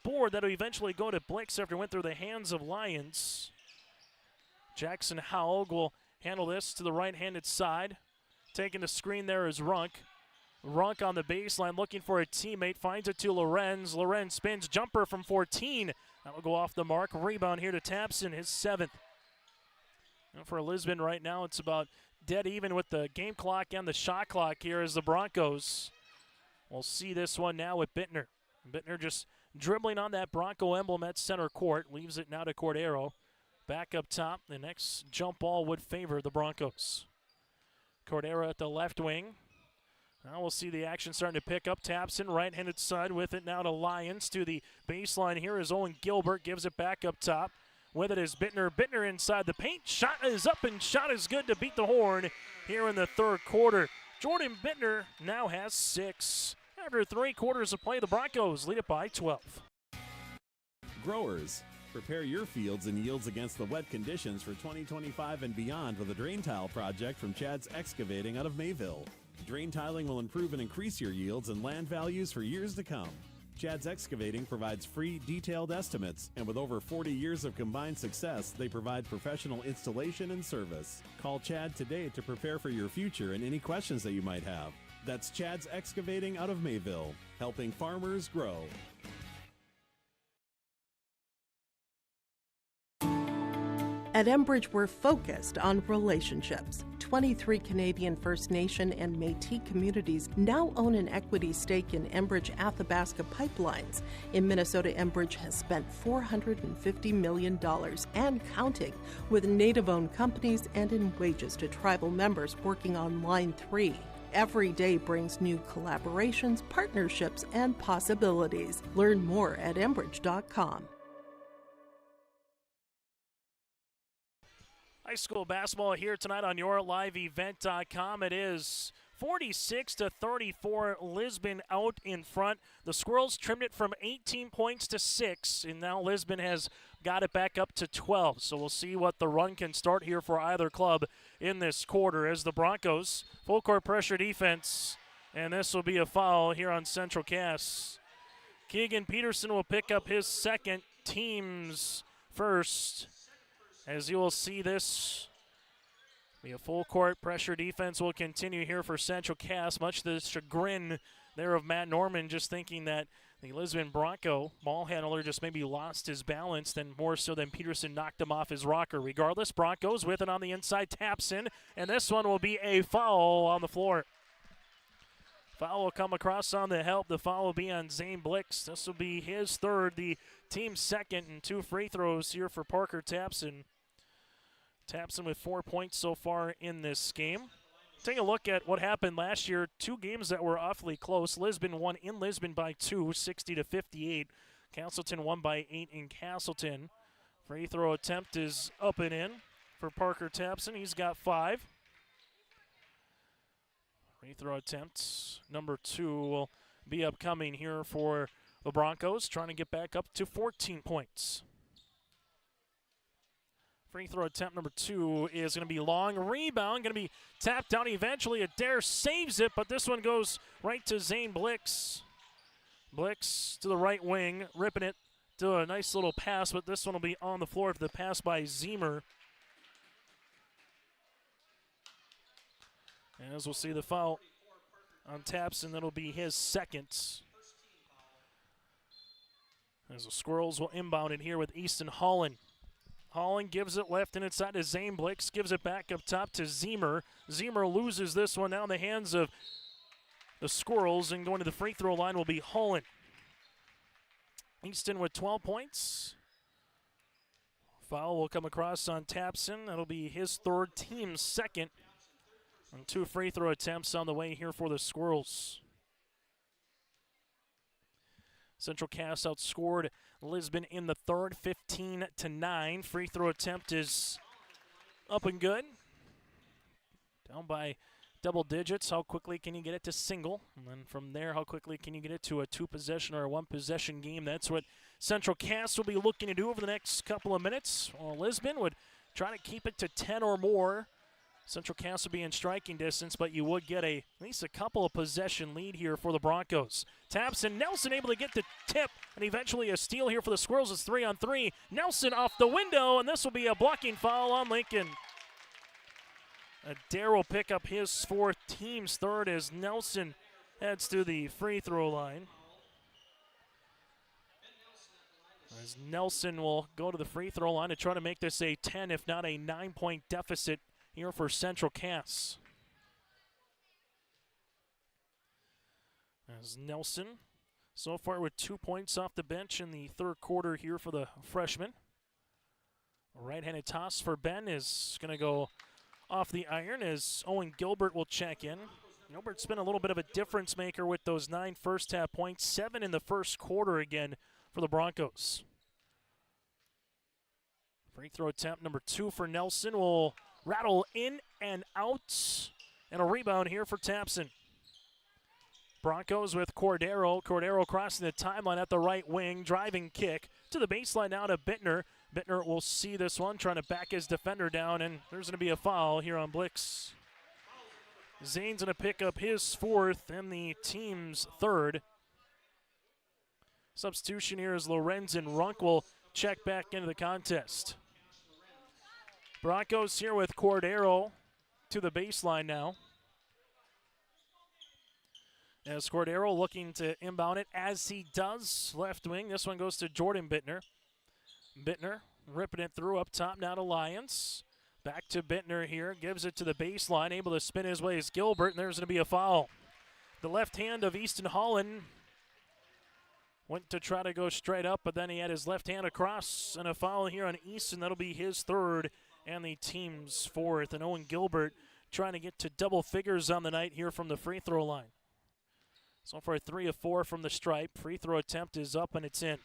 board that will eventually go to Blix after it went through the hands of Lions. Jackson Howell will handle this to the right-handed side. Taking the screen there is Runk. Runk on the baseline looking for a teammate. Finds it to Lorenz. Lorenz spins. Jumper from 14. That will go off the mark. Rebound here to Tapson, his 7th. And for Lisbon right now, it's about dead even with the game clock and the shot clock here as the Broncos will see this one now with Bittner. Bittner just dribbling on that Bronco emblem at center court. Leaves it now to Cordero. Back up top, the next jump ball would favor the Broncos. Cordero at the left wing. Now we'll see the action starting to pick up. Tapson, right-handed side with it now to Lions. To the baseline here is Owen Gilbert. Gives it back up top. With it is Bittner. Bittner inside the paint. Shot is up and shot is good to beat the horn here in the third quarter. Jordan Bittner now has 6. After 3 quarters of play, the Broncos lead it by 12. Growers, prepare your fields and yields against the wet conditions for 2025 and beyond with a drain tile project from Chad's Excavating out of Mayville. Drain tiling will improve and increase your yields and land values for years to come. Chad's Excavating provides free, detailed estimates, and with over 40 years of combined success, they provide professional installation and service. Call Chad today to prepare for your future and any questions that you might have. That's Chad's Excavating out of Mayville, helping farmers grow. At Enbridge, we're focused on relationships. 23 Canadian First Nation and Métis communities now own an equity stake in Enbridge Athabasca Pipelines. In Minnesota, Enbridge has spent $450 million and counting with Native-owned companies and in wages to tribal members working on Line 3. Every day brings new collaborations, partnerships, and possibilities. Learn more at Enbridge.com. High school basketball here tonight on YourLiveEvent.com. It is 46-34, Lisbon out in front. The Squirrels trimmed it from 18 points to 6, and now Lisbon has got it back up to 12. So we'll see what the run can start here for either club in this quarter as the Broncos full court pressure defense, and this will be a foul here on Central Cass. Keegan Peterson will pick up his second, team's first. As you will see, this be a full court pressure defense will continue here for Central Cass, much to the chagrin there of Matt Norman, just thinking that the Lisbon Bronco ball handler just maybe lost his balance, then more so than Peterson knocked him off his rocker. Regardless, Broncos with it on the inside, Tapson, and this one will be a foul on the floor. Foul will come across on the help. The foul will be on Zane Blix. This will be his third, the team's second, and 2 free throws here for Parker Tapson. Tapson with 4 points so far in this game. Take a look at what happened last year. 2 games that were awfully close. Lisbon won in Lisbon by 2, 60-58. Castleton won by 8 in Castleton. Free throw attempt is up and in for Parker Tapson. He's got 5. Free throw attempt number 2 will be upcoming here for the Broncos, trying to get back up to 14 points. Free throw attempt number 2 is going to be long. Rebound going to be tapped down eventually. Adair saves it, but this one goes right to Zane Blix. Blix to the right wing, ripping it to a nice little pass, but this one will be on the floor for the pass by Zemer. And as we'll see the foul on Tapson, that'll be his second. As the Squirrels will inbound it here with Easton Holland. Holland gives it left and inside to Zane Blix, gives it back up top to Zemer. Zemer loses this one now in the hands of the Squirrels, and going to the free throw line will be Holland. Easton with 12 points. Foul will come across on Tapson. That'll be his third, team's second. And 2 free throw attempts on the way here for the Squirrels. Central Cass outscored Lisbon in the third, 15-9. Free throw attempt is up and good. Down by double digits. How quickly can you get it to single? And then from there, how quickly can you get it to a 2-possession or a 1-possession game? That's what Central Cass will be looking to do over the next couple of minutes. Well, Lisbon would try to keep it to 10 or more. Central Cass will be in striking distance, but you would get at least a couple of possession lead here for the Broncos. Tapson, Nelson able to get the tip, and eventually a steal here for the Squirrels. It's 3-on-3. Nelson off the window, and this will be a blocking foul on Lincoln. Adair will pick up his 4th, team's 3rd, as Nelson heads to the free throw line. As Nelson will go to the free throw line to try to make this a 10, if not a 9-point deficit here for Central Cass. As Nelson, so far with 2 points off the bench in the third quarter here for the freshman. A right-handed toss for Ben is going to go off the iron as Owen Gilbert will check in. Gilbert's been a little bit of a difference maker with those 9 first-half points, 7 in the first quarter again for the Broncos. Free throw attempt number 2 for Nelson will rattle in and out, and a rebound here for Tapson. Broncos with Cordero. Cordero crossing the timeline at the right wing, driving kick to the baseline now to Bittner. Bittner will see this one, trying to back his defender down, and there's going to be a foul here on Blix. Zane's going to pick up his 4th and the team's 3rd. Substitution here is Lorenz, and Runk will check back into the contest. Broncos here with Cordero to the baseline now. As Cordero looking to inbound it, as he does, left wing. This one goes to Jordan Bittner. Bittner ripping it through up top now to Lyons. Back to Bittner here, gives it to the baseline, able to spin his way as Gilbert, and there's going to be a foul. The left hand of Easton Holland went to try to go straight up, but then he had his left hand across, and a foul here on Easton. That'll be his 3rd and the team's 4th. And Owen Gilbert trying to get to double figures on the night here from the free throw line. So far 3 of 4 from the stripe. Free throw attempt is up and it's in.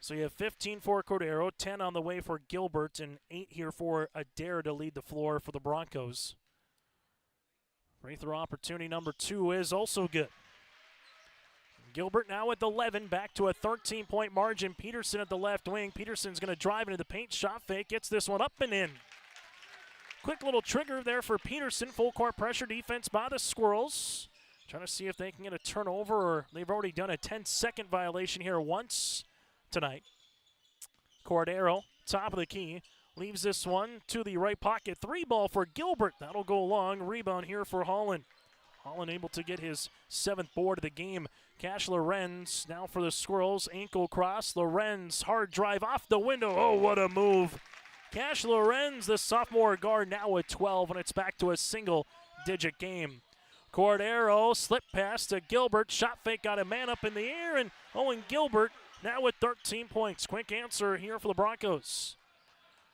So you have 15 for Cordero, 10 on the way for Gilbert, and 8 here for Adair to lead the floor for the Broncos. Free throw opportunity number 2 is also good. Gilbert now with 11, back to a 13-point margin. Peterson at the left wing. Peterson's going to drive into the paint, shot fake, gets this one up and in. Quick little trigger there for Peterson. Full court pressure defense by the Squirrels. Trying to see if they can get a turnover, or they've already done a 10-second violation here once tonight. Cordero, top of the key, leaves this one to the right pocket. 3 ball for Gilbert. That'll go long. Rebound here for Holland. Holland able to get his 7th board of the game. Cash Lorenz now for the Squirrels. Ankle cross. Lorenz, hard drive off the window. Oh, what a move. Cash Lorenz, the sophomore guard, now with 12, and it's back to a single-digit game. Cordero, slip pass to Gilbert. Shot fake, got a man up in the air, and Owen Gilbert now with 13 points. Quick answer here for the Broncos.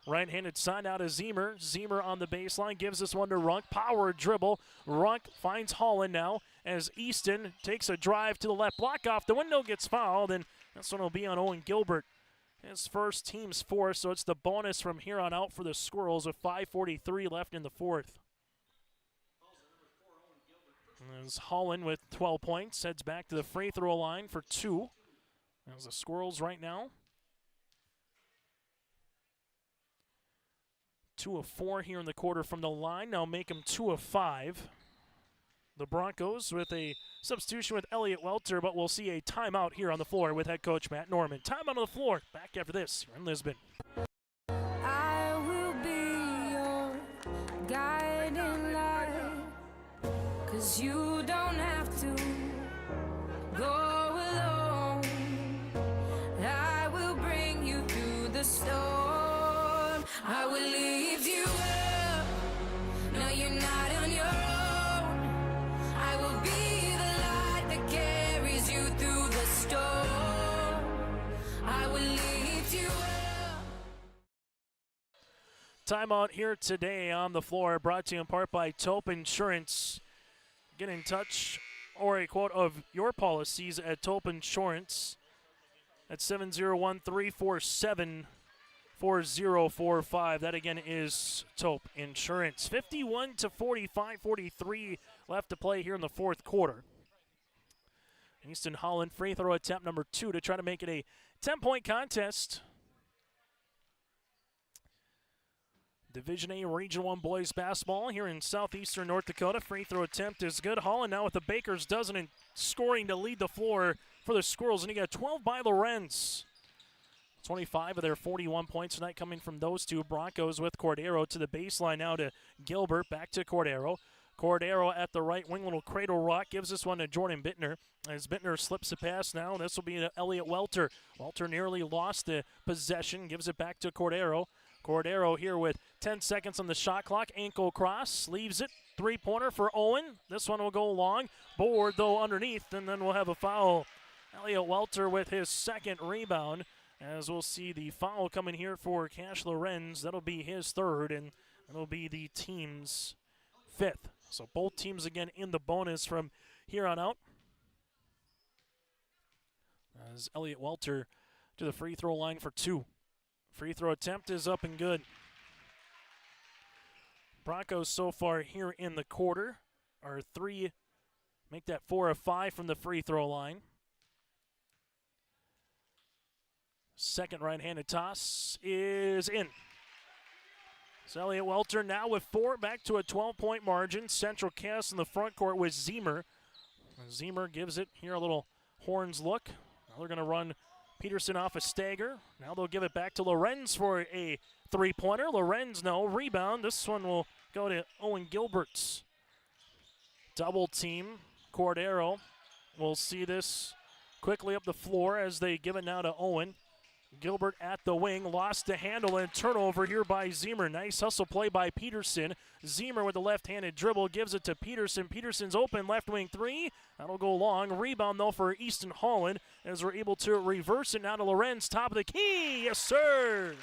Right-handed side out to Zemer. Zemer on the baseline, gives this one to Runk. Power dribble. Runk finds Holland now as Easton takes a drive to the left block off the window, gets fouled, and this one will be on Owen Gilbert. His first, team's 4th, so it's the bonus from here on out for the Squirrels with 5:43 left in the 4th. As Holland with 12 points heads back to the free throw line for 2. As the Squirrels right now 2 of 4 here in the quarter from the line. Now make them 2 of 5. The Broncos with a substitution with Elliott Welter, but we'll see a timeout here on the floor with head coach Matt Norman. Timeout on the floor. Back after this here in Lisbon. I will be your guiding light, 'cause you don't have to go alone. I will bring you through the storm. I will lift you up. No, you're not on your own. I will be the light that carries you through the storm. I will lift you up. Timeout here today on the floor, brought to you in part by Taupe Insurance. Get in touch or a quote of your policies at Taupe Insurance at 701-347-4045. That again is Taupe Insurance. 51-45, 43 left to play here in the fourth quarter. Easton Holland free throw attempt number 2 to try to make it a 10-point contest. Division A Region 1 boys basketball here in southeastern North Dakota. Free throw attempt is good. Holland now with the Baker's dozen and scoring to lead the floor for the Squirrels. And you got 12 by Lorenz. 25 of their 41 points tonight coming from those two. Broncos with Cordero to the baseline now to Gilbert. Back to Cordero. Cordero at the right wing, little cradle rock, gives this one to Jordan Bittner. As Bittner slips a pass now, this will be to Elliot Welter. Welter nearly lost the possession, gives it back to Cordero. Cordero here with 10 seconds on the shot clock. Ankle cross, leaves it. Three-pointer for Owen. This one will go long. Board, though, underneath, and then we'll have a foul. Elliot Welter with his second rebound. As we'll see the foul coming here for Cash Lorenz. That'll be his third, and that'll be the team's fifth. So both teams again in the bonus from here on out. As Elliot Welter to the free throw line for 2. Free throw attempt is up and good. Broncos so far here in the quarter are 3, make that 4 of 5 from the free throw line. Second right-handed toss is in. So Elliot Welter now with 4, back to a 12-point margin. Central Cass in the front court with Zemer. Zemer gives it here a little horns look. Now they're going to run Peterson off a stagger. Now they'll give it back to Lorenz for a three-pointer. Lorenz, no. Rebound. This one will go to Owen Gilberts. Double team. Cordero will see this quickly up the floor as they give it now to Owen. Gilbert at the wing, lost the handle and turnover here by Zemer. Nice hustle play by Peterson. Zemer with the left-handed dribble gives it to Peterson. Peterson's open, left wing 3. That'll go long. Rebound though for Easton Holland as we're able to reverse it now to Lorenz. Top of the key, yes sir.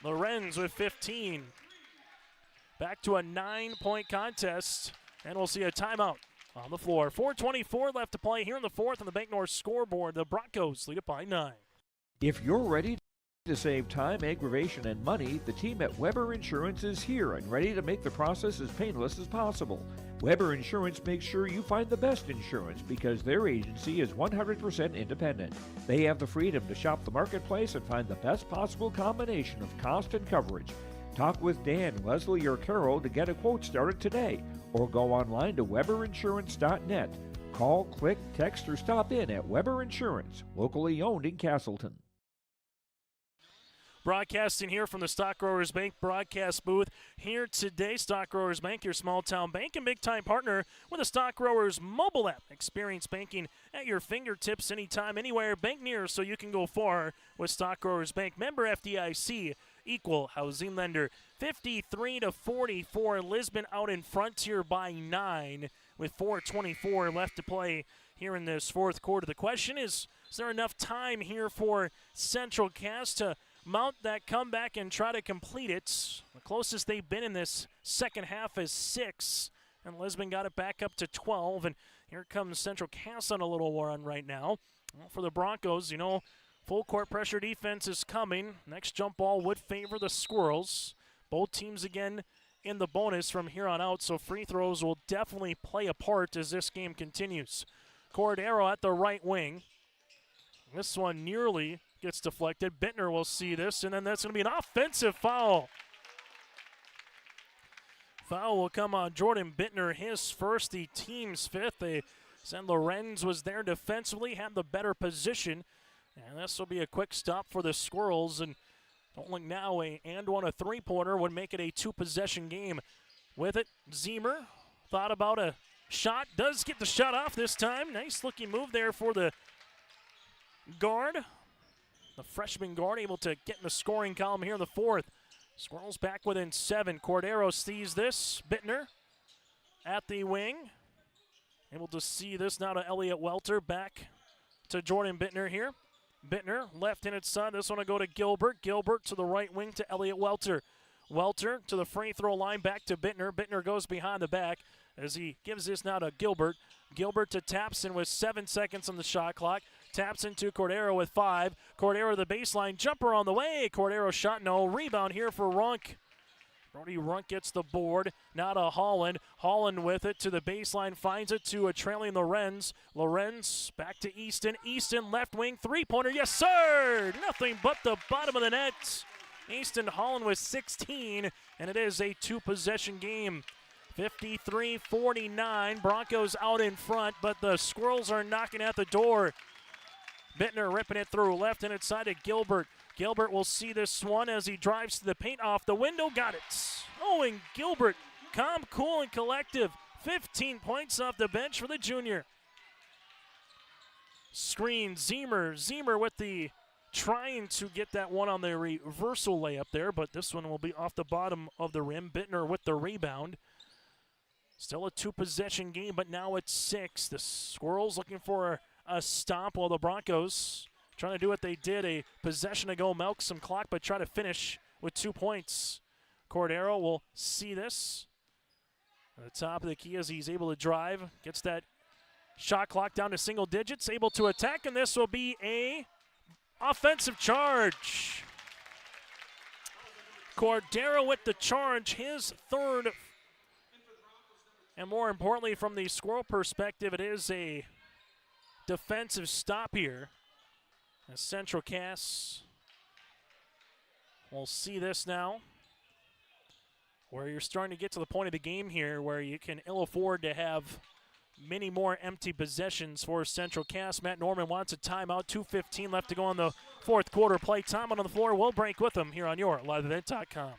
Lorenz with 15. Back to a 9-point contest, and we'll see a timeout on the floor. 4:24 left to play here in the fourth on the Bank North scoreboard. The Broncos lead it by 9. If you're ready to save time, aggravation, and money, the team at Weber Insurance is here and ready to make the process as painless as possible. Weber Insurance makes sure you find the best insurance because their agency is 100% independent. They have the freedom to shop the marketplace and find the best possible combination of cost and coverage. Talk with Dan, Leslie, or Carol to get a quote started today, or go online to weberinsurance.net. Call, click, text, or stop in at Weber Insurance, locally owned in Castleton. Broadcasting here from the Stock Growers Bank broadcast booth here today. Stock Growers Bank, your small town bank and big time partner with the Stock Growers mobile app. Experience banking at your fingertips anytime, anywhere. Bank near so you can go far with Stock Growers Bank. Member FDIC, equal housing lender. 53-44, Lisbon out in front here by 9 with 4:24 left to play here in this fourth quarter. The question is there enough time here for Central Cass to mount that comeback and try to complete it? The closest they've been in this second half is 6, and Lisbon got it back up to 12, and here comes Central Cass on a little run right now. Well, for the Broncos, you know, full court pressure defense is coming. Next jump ball would favor the Squirrels. Both teams again in the bonus from here on out, so free throws will definitely play a part as this game continues. Cordero at the right wing. This one nearly gets deflected. Bittner will see this, and then that's going to be an offensive foul. Foul will come on Jordan Bittner, his first, the team's fifth. They said Lorenz was there defensively, had the better position, and this will be a quick stop for the Squirrels. And don't look now, a three-pointer would make it a 2-possession game. With it, Zemer thought about a shot, does get the shot off this time. Nice looking move there for the guard. The freshman guard able to get in the scoring column here in the fourth. Squirrels back within 7. Cordero sees this. Bittner at the wing. Able to see this now to Elliot Welter. Back to Jordan Bittner here. Bittner left-handed side. This one will go to Gilbert. Gilbert to the right wing to Elliot Welter. Welter to the free throw line, back to Bittner. Bittner goes behind the back as he gives this now to Gilbert. Gilbert to Tapson with 7 seconds on the shot clock. Tapson to Cordero with 5. Cordero the baseline jumper on the way. Cordero shot, no. Rebound here for Runk. Brody Runk gets the board. Now to Holland. Holland with it to the baseline, finds it to a trailing Lorenz. Lorenz back to Easton. Easton left wing three-pointer. Yes, sir! Nothing but the bottom of the net. Easton Holland with 16, and it is a two-possession game. 53-49. Broncos out in front, but the Squirrels are knocking at the door. Bittner ripping it through left and inside to Gilbert. Gilbert will see this one as he drives to the paint off the window. Got it. Owen Gilbert, calm, cool, and collective. 15 points off the bench for the junior. Screen, Zemer. Zemer with the trying to get that one on the reversal layup there, but this one will be off the bottom of the rim. Bittner with the rebound. Still a two-possession game, but now it's 6. The Squirrels looking for a stop while the Broncos trying to do what they did a possession ago, milk some clock, but try to finish with 2 points. Cordero will see this. At the top of the key as he's able to drive. Gets that shot clock down to single digits, able to attack, and this will be a offensive charge. Cordero with the charge, his third. And more importantly, from the Squirrel perspective, it is a defensive stop here. As Central Cass will see this now, where you're starting to get to the point of the game here where you can ill afford to have many more empty possessions for Central Cass. Matt Norman wants a timeout. 2:15 left to go on the fourth quarter. Play time on the floor. We'll break with them here on your liveevent.com.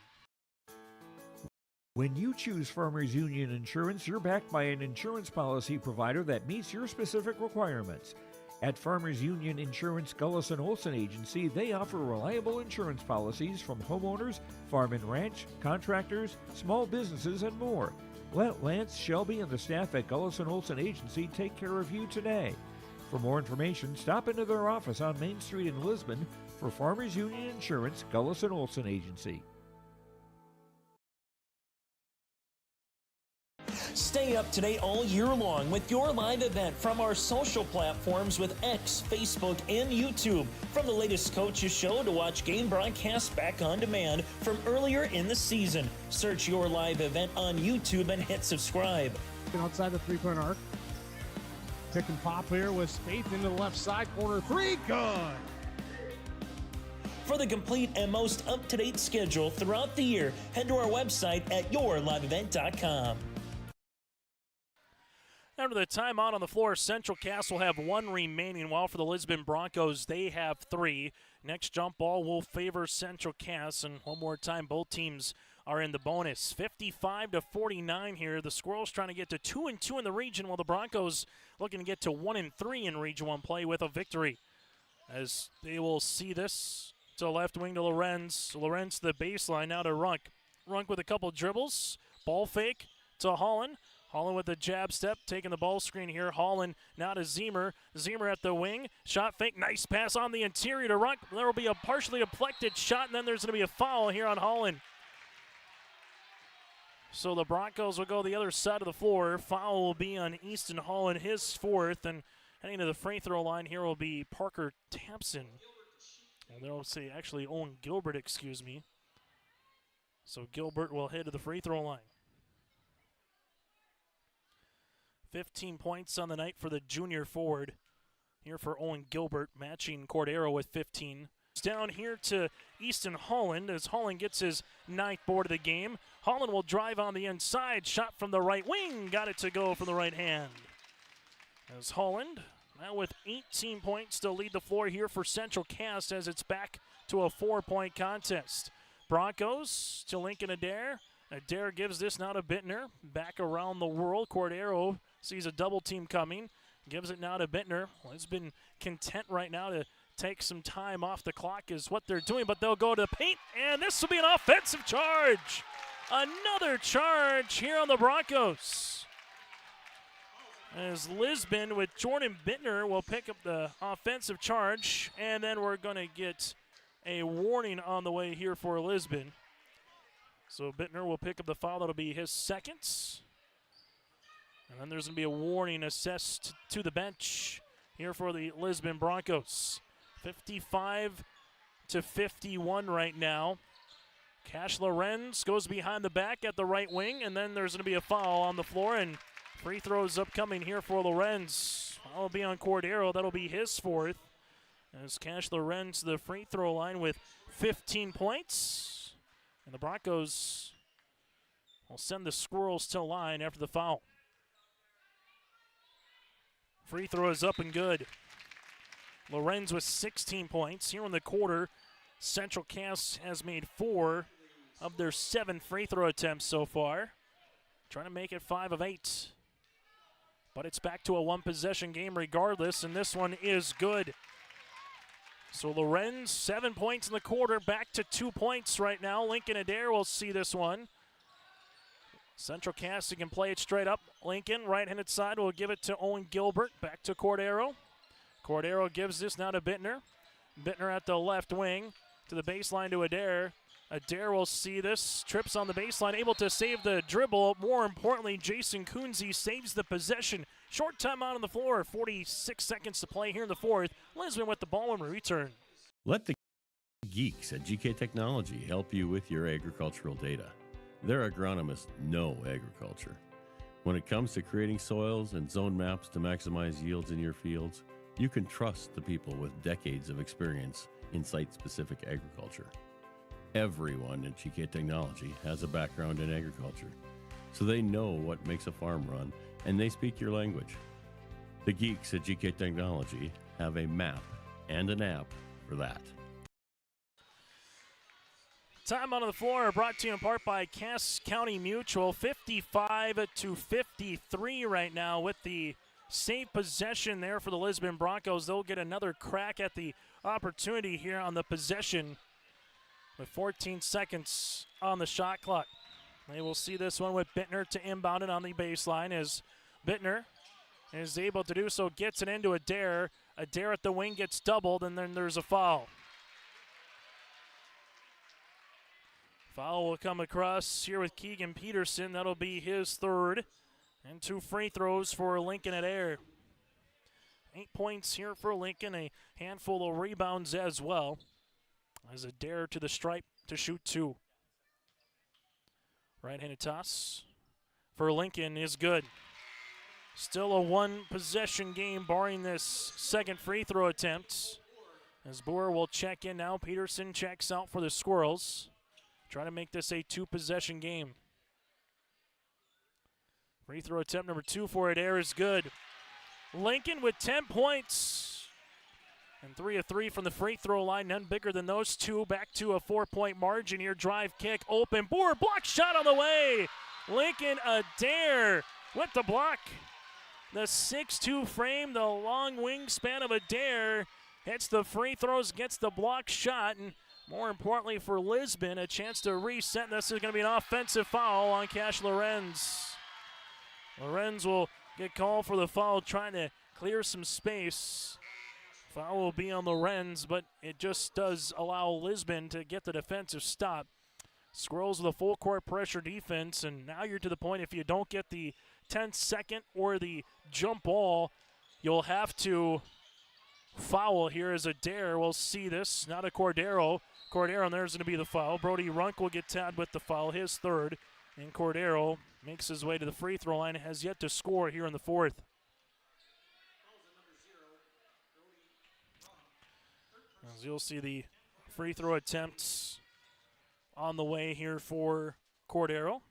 When you choose Farmers Union Insurance, you're backed by an insurance policy provider that meets your specific requirements. At Farmers Union Insurance Gullis & Olson Agency, they offer reliable insurance policies from homeowners, farm and ranch, contractors, small businesses, and more. Let Lance, Shelby, and the staff at Gullis & Olson Agency take care of you today. For more information, stop into their office on Main Street in Lisbon for Farmers Union Insurance Gullis & Olson Agency. Stay up to date all year long with your live event from our social platforms with X, Facebook, and YouTube. From the latest coaches show to watch game broadcasts back on demand from earlier in the season. Search your live event on YouTube and hit subscribe. Outside the three-point arc. Pick and pop here with Spaeth into the left side corner. 3, good. For the complete and most up-to-date schedule throughout the year, head to our website at yourliveevent.com. After the timeout on the floor, Central Cass will have 1 remaining, while for the Lisbon Broncos, they have 3. Next jump ball will favor Central Cass, and one more time, both teams are in the bonus. 55-49 here. The Squirrels trying to get to 2-2 in the region, while the Broncos looking to get to 1-3 in Region 1 play with a victory. As they will see this to the left wing to Lorenz. Lorenz to the baseline, now to Runk. Runk with a couple dribbles. Ball fake to Holland. Holland with the jab step, taking the ball screen here. Holland now to Zemer. Zemer at the wing. Shot fake, nice pass on the interior to Runk. There will be a partially deflected shot, and then there's going to be a foul here on Holland. So the Broncos will go the other side of the floor. Foul will be on Easton Holland, his 4th, and heading to the free throw line here will be Parker Tapson. And they'll say, actually, Owen Gilbert, excuse me. So Gilbert will head to the free throw line. 15 points on the night for the junior forward. Here for Owen Gilbert, matching Cordero with 15. Down here to Easton Holland as Holland gets his 9th board of the game. Holland will drive on the inside. Shot from the right wing. Got it to go from the right hand. As Holland, now with 18 points to lead the floor here for Central Cass as it's back to a 4-point contest. Broncos to Lincoln Adair. Adair gives this now to Bittner. Back around the world. Cordero sees a double team coming. Gives it now to Bittner. Well, he's been content right now to take some time off the clock is what they're doing, but they'll go to the paint, and this will be an offensive charge. Another charge here on the Broncos. As Lisbon with Jordan Bittner will pick up the offensive charge, and then we're going to get a warning on the way here for Lisbon. So Bittner will pick up the foul. That'll be his second. And then there's going to be a warning assessed to the bench here for the Lisbon Broncos. 55-51 right now. Cash Lorenz goes behind the back at the right wing, and then there's going to be a foul on the floor, and free throws upcoming here for Lorenz. Foul will be on Cordero. That'll be his fourth. As Cash Lorenz to the free throw line with 15 points. And the Broncos will send the Squirrels to the line after the foul. Free throw is up and good. Lorenz with 16 points. Here in the quarter, Central Cass has made 4 of their 7 free throw attempts so far. Trying to make it 5 of 8. But it's back to a one-possession game regardless, and this one is good. So Lorenz, 7 points in the quarter, back to 2 points right now. Lincoln Adair will see this one. Central Cass can play it straight up. Lincoln, right-handed side, will give it to Owen Gilbert. Back to Cordero. Cordero gives this now to Bittner. Bittner at the left wing to the baseline to Adair. Adair will see this, trips on the baseline, able to save the dribble. More importantly, Jason Kunze saves the possession. Short timeout on the floor, 46 seconds to play here in the fourth. Lisbon with the ball when we return. Let the geeks at GK Technology help you with your agricultural data. Their agronomists know agriculture. When it comes to creating soils and zone maps to maximize yields in your fields, you can trust the people with decades of experience in site-specific agriculture. Everyone at GK Technology has a background in agriculture, so they know what makes a farm run, and they speak your language. The geeks at GK Technology have a map and an app for that. Time on the floor brought to you in part by Cass County Mutual. 55-53 right now with the safe possession there for the Lisbon Broncos. They'll get another crack at the opportunity here on the possession with 14 seconds on the shot clock. They will see this one with Bittner to inbound it on the baseline as Bittner is able to do so, gets it into Adair. Adair at the wing gets doubled, and then there's a foul. Foul will come across here with Keegan Peterson. That'll be his third. And 2 free throws for Lincoln Adair. 8 points here for Lincoln, a handful of rebounds as well. As Adair to the stripe to shoot 2. Right-handed toss for Lincoln is good. Still a one-possession game barring this second free throw attempt. As Boer will check in now. Peterson checks out for the Squirrels. Trying to make this a 2-possession game. Free throw attempt number 2 for Adair is good. Lincoln with 10 points. And 3 of 3 from the free throw line. None bigger than those 2. Back to a 4-point margin here. Drive kick open. Boer block shot on the way. Lincoln Adair with the block. The 6'2 frame, the long wingspan of Adair hits the free throws, gets the block shot, and more importantly for Lisbon, a chance to reset. This is going to be an offensive foul on Cash Lorenz. Lorenz will get called for the foul, trying to clear some space. Foul will be on Lorenz, but it just does allow Lisbon to get the defensive stop. Squirrels with a full court pressure defense, and now you're to the point if you don't get the 10-second or the jump ball, you'll have to foul here as Adair. We'll see this, not a Cordero. Cordero, and there's going to be the foul. Brody Runk will get tagged with the foul, his third. And Cordero makes his way to the free throw line, has yet to score here in the fourth. As you'll see the free throw attempts on the way here for Cordero.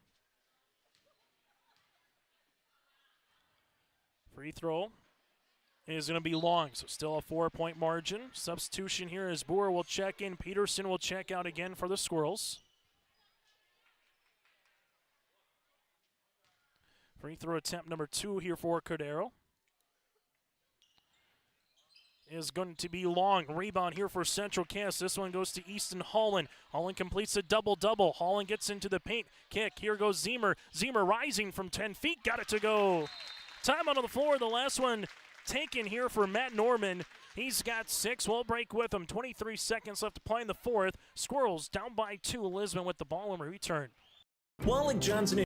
Free throw is going to be long, so still a 4-point margin. Substitution here as Boer will check in. Peterson will check out again for the Squirrels. Free throw attempt number 2 here for Cordero is going to be long. Rebound here for Central Cass. This one goes to Easton Holland. Holland completes a double-double. Holland gets into the paint. Kick. Here goes Zemer. Zemer rising from 10 feet. Got it to go. Time out on the floor. The last one taken here for Matt Norman. He's got 6. We'll break with him. 23 seconds left to play in the fourth. Squirrels down by 2. Lisbon with the ball when we return. Wallach Johnson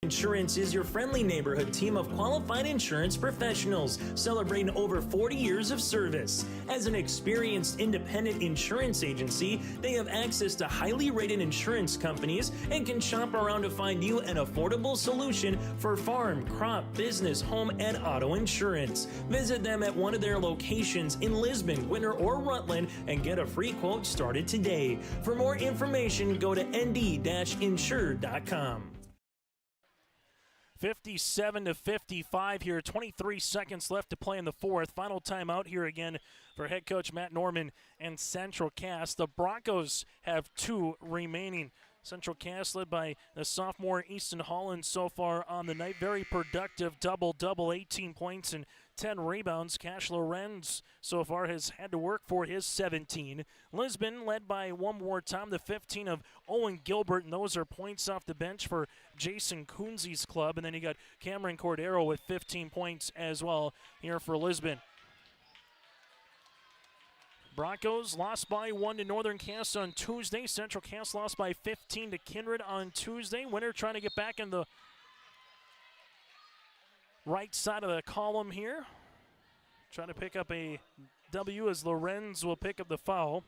Insurance is your friendly neighborhood team of qualified insurance professionals celebrating over 40 years of service. As an experienced independent insurance agency, they have access to highly rated insurance companies and can shop around to find you an affordable solution for farm, crop, business, home, and auto insurance. Visit them at one of their locations in Lisbon, Winter, or Rutland and get a free quote started today. For more information, go to nd-insure.com. 57-55 here, 23 seconds left to play in the fourth. Final timeout here again for head coach Matt Norman and Central Cass. The Broncos have 2 remaining. Central Cass led by the sophomore Easton Holland so far on the night. Very productive double-double, 18 points and 10 rebounds. Cash Lorenz so far has had to work for his 17. Lisbon led by one more time, the 15 of Owen Gilbert, and those are points off the bench for Jason Kunze's club. And then you got Cameron Cordero with 15 points as well here for Lisbon. Broncos lost by 1 to Northern Cass on Tuesday. Central Cass lost by 15 to Kindred on Tuesday. Winter trying to get back in the right side of the column here. Trying to pick up a W as Lorenz will pick up the foul.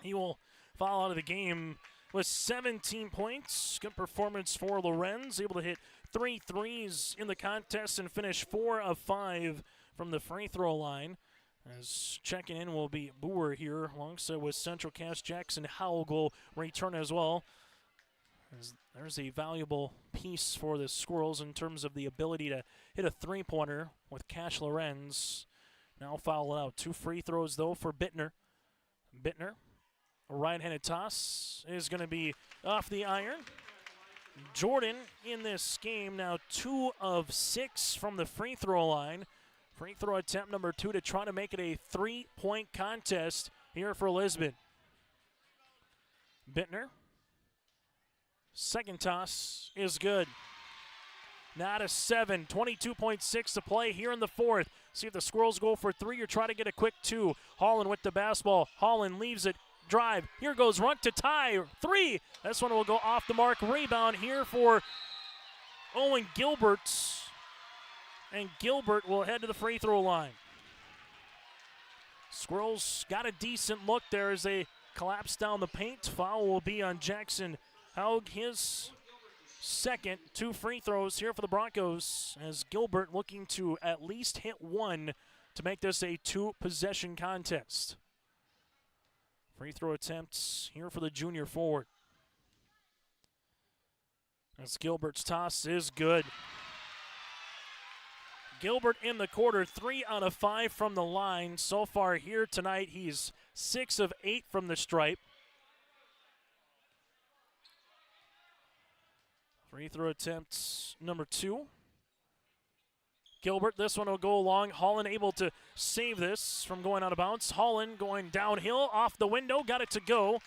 He will foul out of the game with 17 points. Good performance for Lorenz. Able to hit 3 threes in the contest and finish 4 of 5 from the free throw line. As checking in will be Boer here, alongside with Central Cass. Jackson Howell will return as well. There's a valuable piece for the Squirrels in terms of the ability to hit a three-pointer with Cash Lorenz. Now foul out. 2 free throws, though, for Bittner. Bittner, a right-handed toss, is going to be off the iron. Jordan in this game now 2 of 6 from the free throw line. Free throw attempt number 2 to try to make it a 3-point contest here for Lisbon. Bittner. Second toss is good. Not a 7. 22.6 to play here in the fourth. See if the Squirrels go for 3 or try to get a quick 2. Holland with the basketball. Holland leaves it. Drive. Here goes Runt to tie. 3. This one will go off the mark. Rebound here for Owen Gilbert. And Gilbert will head to the free throw line. Squirrels got a decent look there as they collapse down the paint. Foul will be on Jackson Haug, his second. 2 free throws here for the Broncos as Gilbert looking to at least hit 1 to make this a 2-possession contest. Free throw attempts here for the junior forward. As Gilbert's toss is good. Gilbert in the quarter, 3 out of 5 from the line. So far here tonight, he's 6 of 8 from the stripe. Free throw attempts number 2. Gilbert, this one will go long. Holland able to save this from going out of bounds. Holland going downhill, off the window, got it to go.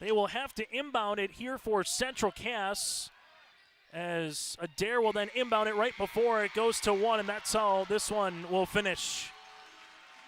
They will have to inbound it here for Central Cass, as Adair will then inbound it right before it goes to 1, and that's how this one will finish.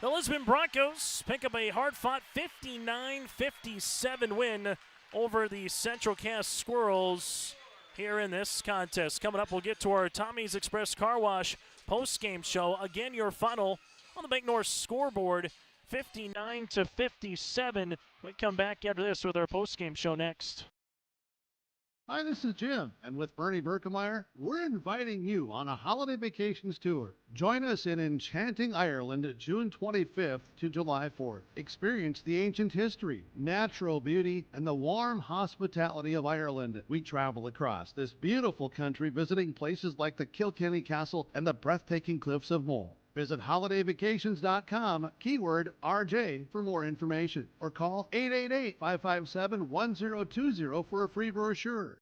The Lisbon Broncos pick up a hard-fought 59-57 win over the Central Cass Squirrels here in this contest. Coming up, we'll get to our Tommy's Express Car Wash post-game show. Again, your final on the Bank North scoreboard, 59-57. We come back after this with our post-game show next. Hi, this is Jim, and with Bernie Berkemeyer, we're inviting you on a holiday vacations tour. Join us in enchanting Ireland, June 25th to July 4th. Experience the ancient history, natural beauty, and the warm hospitality of Ireland. We travel across this beautiful country, visiting places like the Kilkenny Castle and the breathtaking cliffs of Moher. Visit holidayvacations.com, keyword RJ, for more information, or call 888-557-1020 for a free brochure.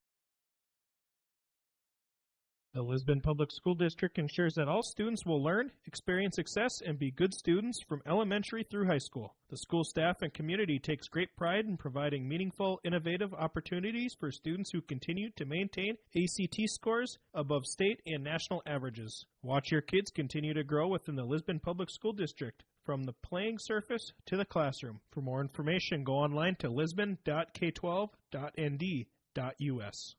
The Lisbon Public School District ensures that all students will learn, experience success, and be good students from elementary through high school. The school staff and community takes great pride in providing meaningful, innovative opportunities for students who continue to maintain ACT scores above state and national averages. Watch your kids continue to grow within the Lisbon Public School District, from the playing surface to the classroom. For more information, go online to lisbon.k12.nd.us.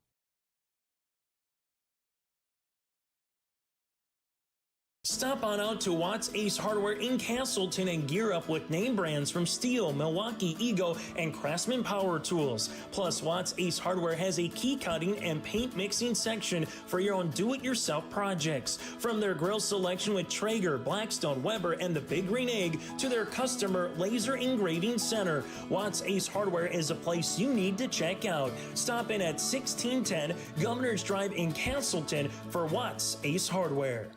Stop on out to Watts Ace Hardware in Castleton and gear up with name brands from Steel, Milwaukee, Ego, and Craftsman Power Tools. Plus, Watts Ace Hardware has a key cutting and paint mixing section for your own do-it-yourself projects. From their grill selection with Traeger, Blackstone, Weber, and the Big Green Egg to their customer laser engraving center, Watts Ace Hardware is a place you need to check out. Stop in at 1610 Governor's Drive in Castleton for Watts Ace Hardware.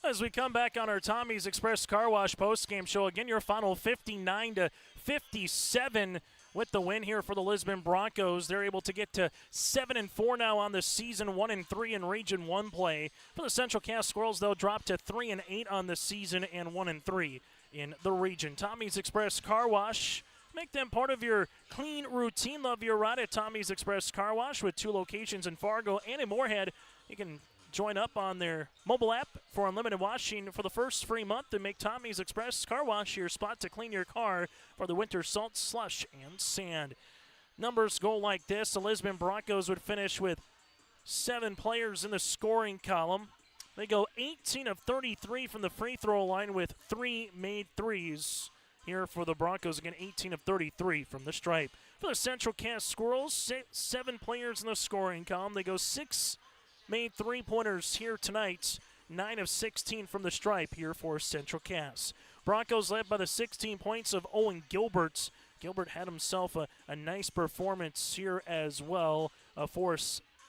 As we come back on our Tommy's Express Car Wash postgame show, again, your final 59-57 with the win here for the Lisbon Broncos. They're able to get to 7-4 now on the season, 1-3 in Region 1 play. For the Central Cass Squirrels, they'll drop to 3-8 on the season and 1-3 in the region. Tommy's Express Car Wash. Make them part of your clean routine. Love your ride at Tommy's Express Car Wash with 2 locations in Fargo and in Moorhead. You can join up on their mobile app for unlimited washing for the first free month and make Tommy's Express Car Wash your spot to clean your car for the winter salt, slush, and sand. Numbers go like this. The Lisbon Broncos would finish with 7 players in the scoring column. They go 18 of 33 from the free throw line with 3 made threes. Here for the Broncos, again, 18 of 33 from the stripe. For the Central Cass Squirrels, 7 players in the scoring column. They go 6 made 3-pointers here tonight, 9 of 16 from the stripe here for Central Cass. Broncos led by the 16 points of Owen Gilbert. Gilbert had himself a nice performance here as well for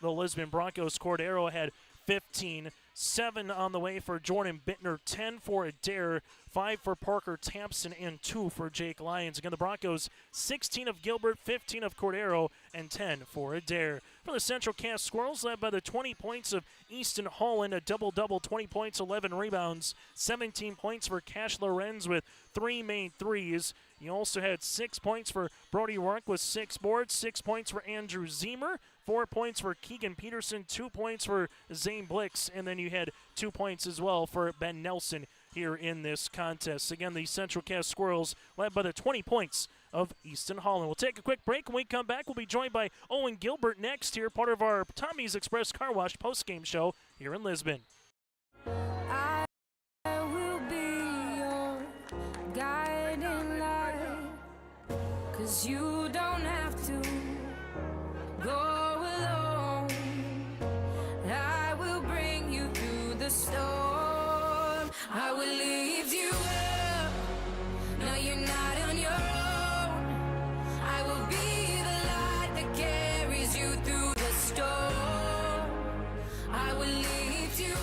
the Lisbon Broncos. Cordero had 15, 7 on the way for Jordan Bittner, 10 for Adair, 5 for Parker Tampson, and 2 for Jake Lyons. Again, the Broncos, 16 of Gilbert, 15 of Cordero, and 10 for Adair. For the Central Cass Squirrels, led by the 20 points of Easton Holland, a double-double, 20 points, 11 rebounds, 17 points for Cash Lorenz with 3 made threes. You also had 6 points for Brody Rourke with 6 boards, 6 points for Andrew Zemer, 4 points for Keegan Peterson, 2 points for Zane Blix, and then you had 2 points as well for Ben Nelson here in this contest. Again, the Central Cass Squirrels led by the 20 points of Easton Holland. We'll take a quick break. When we come back, we'll be joined by Owen Gilbert next here, part of our Tommy's Express Car Wash postgame show here in Lisbon. I will be your guiding light, 'cause you don't have to go alone. I will bring you through the storm. I will leave you up. No, you're not on your own. I will be the light that carries you through the storm. I will lift you up.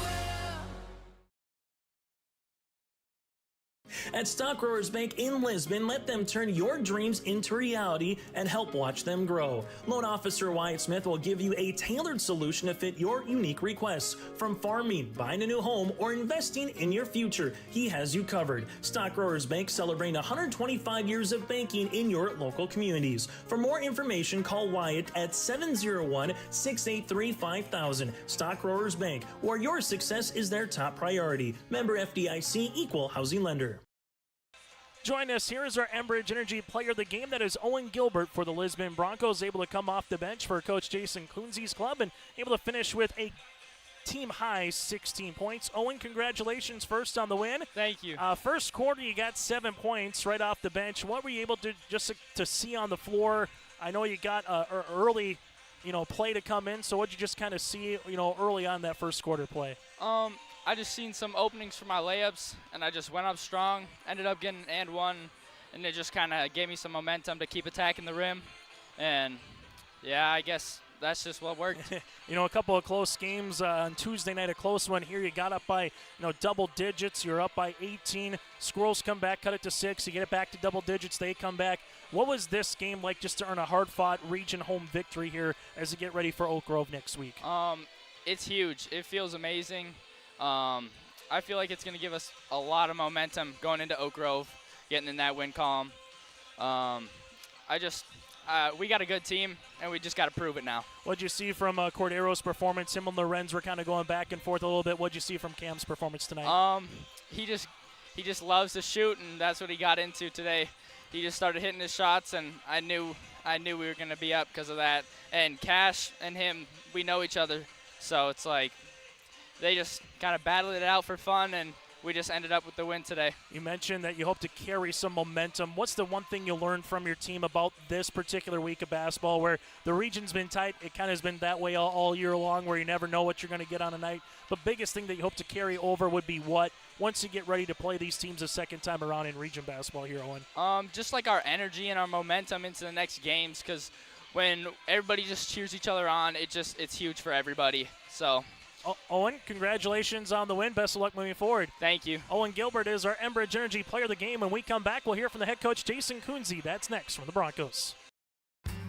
At Stock Growers Bank in Lisbon, let them turn your dreams into reality and help watch them grow. Loan Officer Wyatt Smith will give you a tailored solution to fit your unique requests. From farming, buying a new home, or investing in your future, he has you covered. Stock Growers Bank celebrating 125 years of banking in your local communities. For more information, call Wyatt at 701-683-5000. Stock Growers Bank, where your success is their top priority. Member FDIC, Equal Housing Lender. Join us. Here is our Enbridge Energy player of the game. That is Owen Gilbert for the Lisbon Broncos, able to come off the bench for Coach Jason Kunze's club and able to finish with a team-high 16 points. Owen, congratulations first on the win. Thank you. First quarter, you got 7 points right off the bench. What were you able to to see on the floor? I know you got early, play to come in. So what did you just kind of see, early on that first quarter play? I just seen some openings for my layups, and I just went up strong, ended up getting and one, and it just kind of gave me some momentum to keep attacking the rim. And, yeah, I guess that's just what worked. A couple of close games on Tuesday night, a close one here. You got up by, double digits. You're up by 18. Squirrels come back, cut it to 6. You get it back to double digits. They come back. What was this game like just to earn a hard-fought region home victory here as you get ready for Oak Grove next week? It's huge. It feels amazing. I feel like it's going to give us a lot of momentum going into Oak Grove, getting in that win column. We got a good team, and we just got to prove it now. What'd you see from Cordero's performance? Him and Lorenz were kind of going back and forth a little bit. What'd you see from Cam's performance tonight? He just loves to shoot, and that's what he got into today. He just started hitting his shots, and I knew we were going to be up because of that. And Cash and him, we know each other, so it's like they just kind of battled it out for fun, and we just ended up with the win today. You mentioned that you hope to carry some momentum. What's the one thing you learned from your team about this particular week of basketball where the region's been tight? It kind of has been that way all year long where you never know what you're going to get on a night. But biggest thing that you hope to carry over would be what once you get ready to play these teams a second time around in region basketball here, Owen? Just like our energy and our momentum into the next games, because when everybody just cheers each other on, it's huge for everybody. So. Owen, congratulations on the win. Best of luck moving forward. Thank you. Owen Gilbert is our Enbridge Energy Player of the Game. When we come back, we'll hear from the head coach, Jason Kunze. That's next from the Broncos.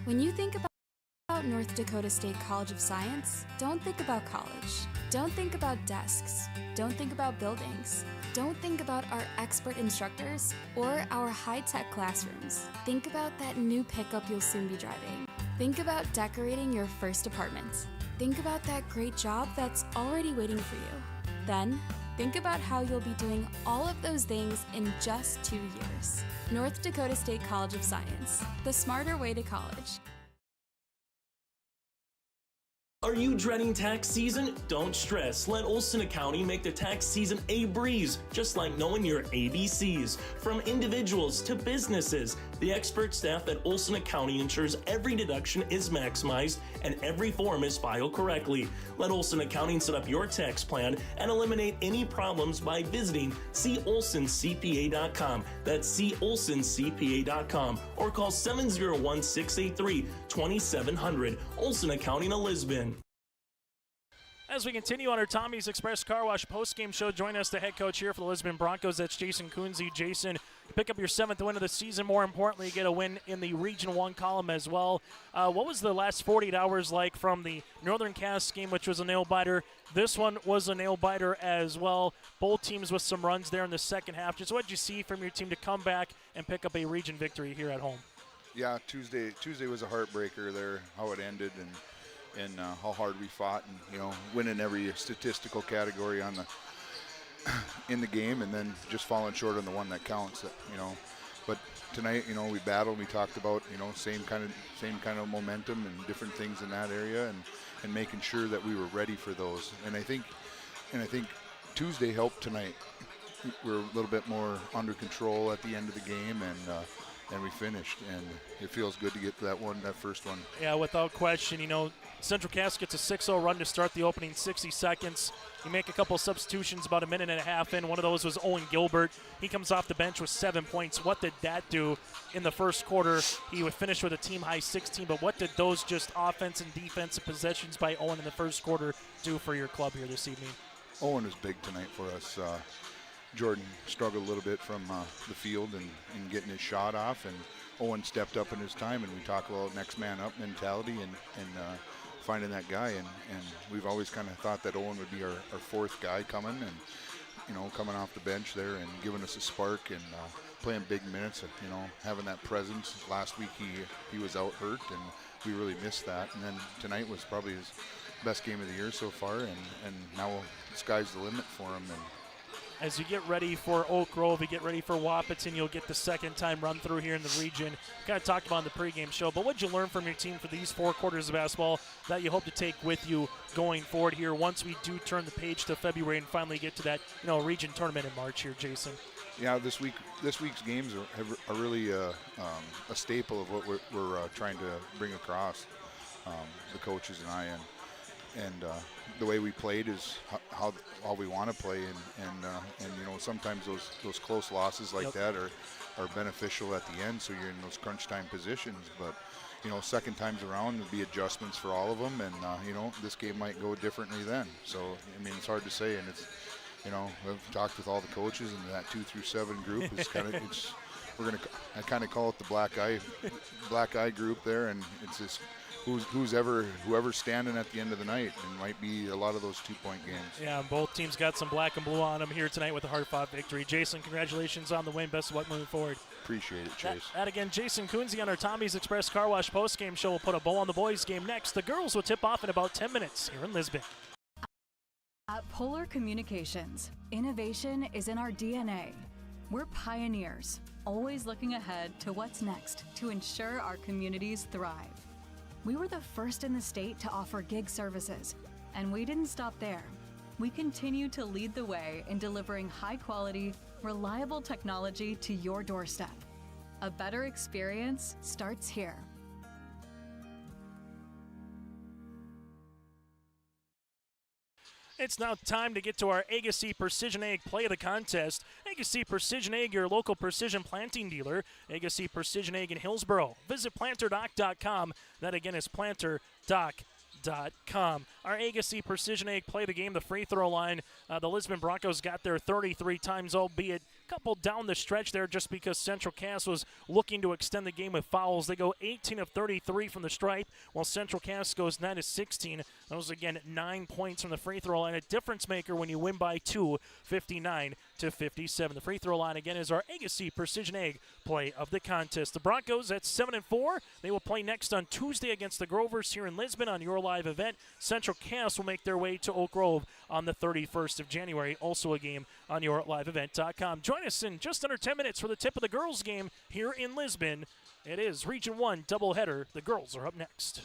When you think about North Dakota State College of Science, don't think about college. Don't think about desks. Don't think about buildings. Don't think about our expert instructors or our high-tech classrooms. Think about that new pickup you'll soon be driving. Think about decorating your first apartment. Think about that great job that's already waiting for you. Then, think about how you'll be doing all of those things in just 2 years. North Dakota State College of Science, the smarter way to college. Are you dreading tax season? Don't stress. Let Olson Accounting make the tax season a breeze, just like knowing your ABCs. From individuals to businesses, the expert staff at Olson Accounting ensures every deduction is maximized and every form is filed correctly. Let Olson Accounting set up your tax plan and eliminate any problems by visiting colsoncpa.com. That's colsoncpa.com or call 701-683-2700. Olson Accounting of Lisbon. As we continue on our Tommy's Express Car Wash postgame show, join us, the head coach here for the Lisbon Broncos. That's Jason Kunze. Jason, pick up your 7th win of the season. More importantly, get a win in the Region 1 column as well. What was the last 48 hours like from the Northern Cass game, which was a nail-biter? This one was a nail-biter as well. Both teams with some runs there in the second half. Just what did you see from your team to come back and pick up a region victory here at home? Yeah, Tuesday was a heartbreaker there, how it ended, and how hard we fought, and winning every statistical category on in the game, and then just falling short on the one that counts. But tonight, we battled. We talked about same kind of momentum and different things in that area, and making sure that we were ready for those. And I think Tuesday helped tonight. We're a little bit more under control at the end of the game, and we finished, and it feels good to get to that first one. Yeah, without question. Central Cass gets a 6-0 run to start the opening 60 seconds. You make a couple of substitutions about a minute and a half in. One of those was Owen Gilbert. He comes off the bench with 7 points. What did that do in the first quarter? He would finish with a team-high 16, but what did those just offense and defensive possessions by Owen in the first quarter do for your club here this evening? Owen is big tonight for us. Jordan struggled a little bit from the field and getting his shot off, and Owen stepped up in his time, and we talk about next man up mentality and finding that guy, and we've always kind of thought that Owen would be our fourth guy coming, and coming off the bench there and giving us a spark and playing big minutes, having that presence. Last week he was out hurt, and we really missed that, and then tonight was probably his best game of the year so far, and now the sky's the limit for him. And as you get ready for Oak Grove, you get ready for Wahpeton, you'll get the second time run through here in the region. Kind of talked about in the pregame show, but what did you learn from your team for these 4 quarters of basketball that you hope to take with you going forward here once we do turn the page to February and finally get to that region tournament in March here, Jason? Yeah, this week's games are really a staple of what we're trying to bring across, the coaches and I, and the way we played is how we want to play, and sometimes those close losses like that are beneficial at the end, so you're in those crunch time positions. But second times around there'll be adjustments for all of them, and this game might go differently then. So it's hard to say, and it's I've talked with all the coaches, and that 2 through 7 group is kind of I kind of call it the black eye group there, and it's just whoever's standing at the end of the night, and might be a lot of those 2-point games. Yeah, both teams got some black and blue on them here tonight with a hard-fought victory. Jason, congratulations on the win. Best of luck moving forward. Appreciate it, Chase. That again, Jason Kunze on our Tommy's Express Car Wash postgame show. Will put a bow on the boys' game next. The girls will tip off in about 10 minutes here in Lisbon. At Polar Communications, innovation is in our DNA. We're pioneers, always looking ahead to what's next to ensure our communities thrive. We were the first in the state to offer gig services, and we didn't stop there. we continue to lead the way in delivering high-quality, reliable technology to your doorstep. A better experience starts here. It's now time to get to our Agassi Precision Ag Play of the Contest. Agassi Precision Ag, your local precision planting dealer. Agassi Precision Ag in Hillsboro. Visit planterdoc.com. That again is planterdoc.com. Our Agassi Precision Ag Play of the game, the free throw line. The Lisbon Broncos got there 33 times, albeit a couple down the stretch there just because Central Cass was looking to extend the game with fouls. They go 18 of 33 from the stripe, while Central Cass goes 9 of 16. Those, again, 9 points from the free throw line. A difference maker when you win by 2, 59 to 57. The free throw line, again, is our Agassi Precision Ag Play of the Contest. The Broncos at 7-4. They will play next on Tuesday against the Grovers here in Lisbon on your live event. Central Cass will make their way to Oak Grove on the 31st of January. Also a game on yourliveevent.com. Join us in just under 10 minutes for the tip of the girls game here in Lisbon. It is Region 1 doubleheader. The girls are up next.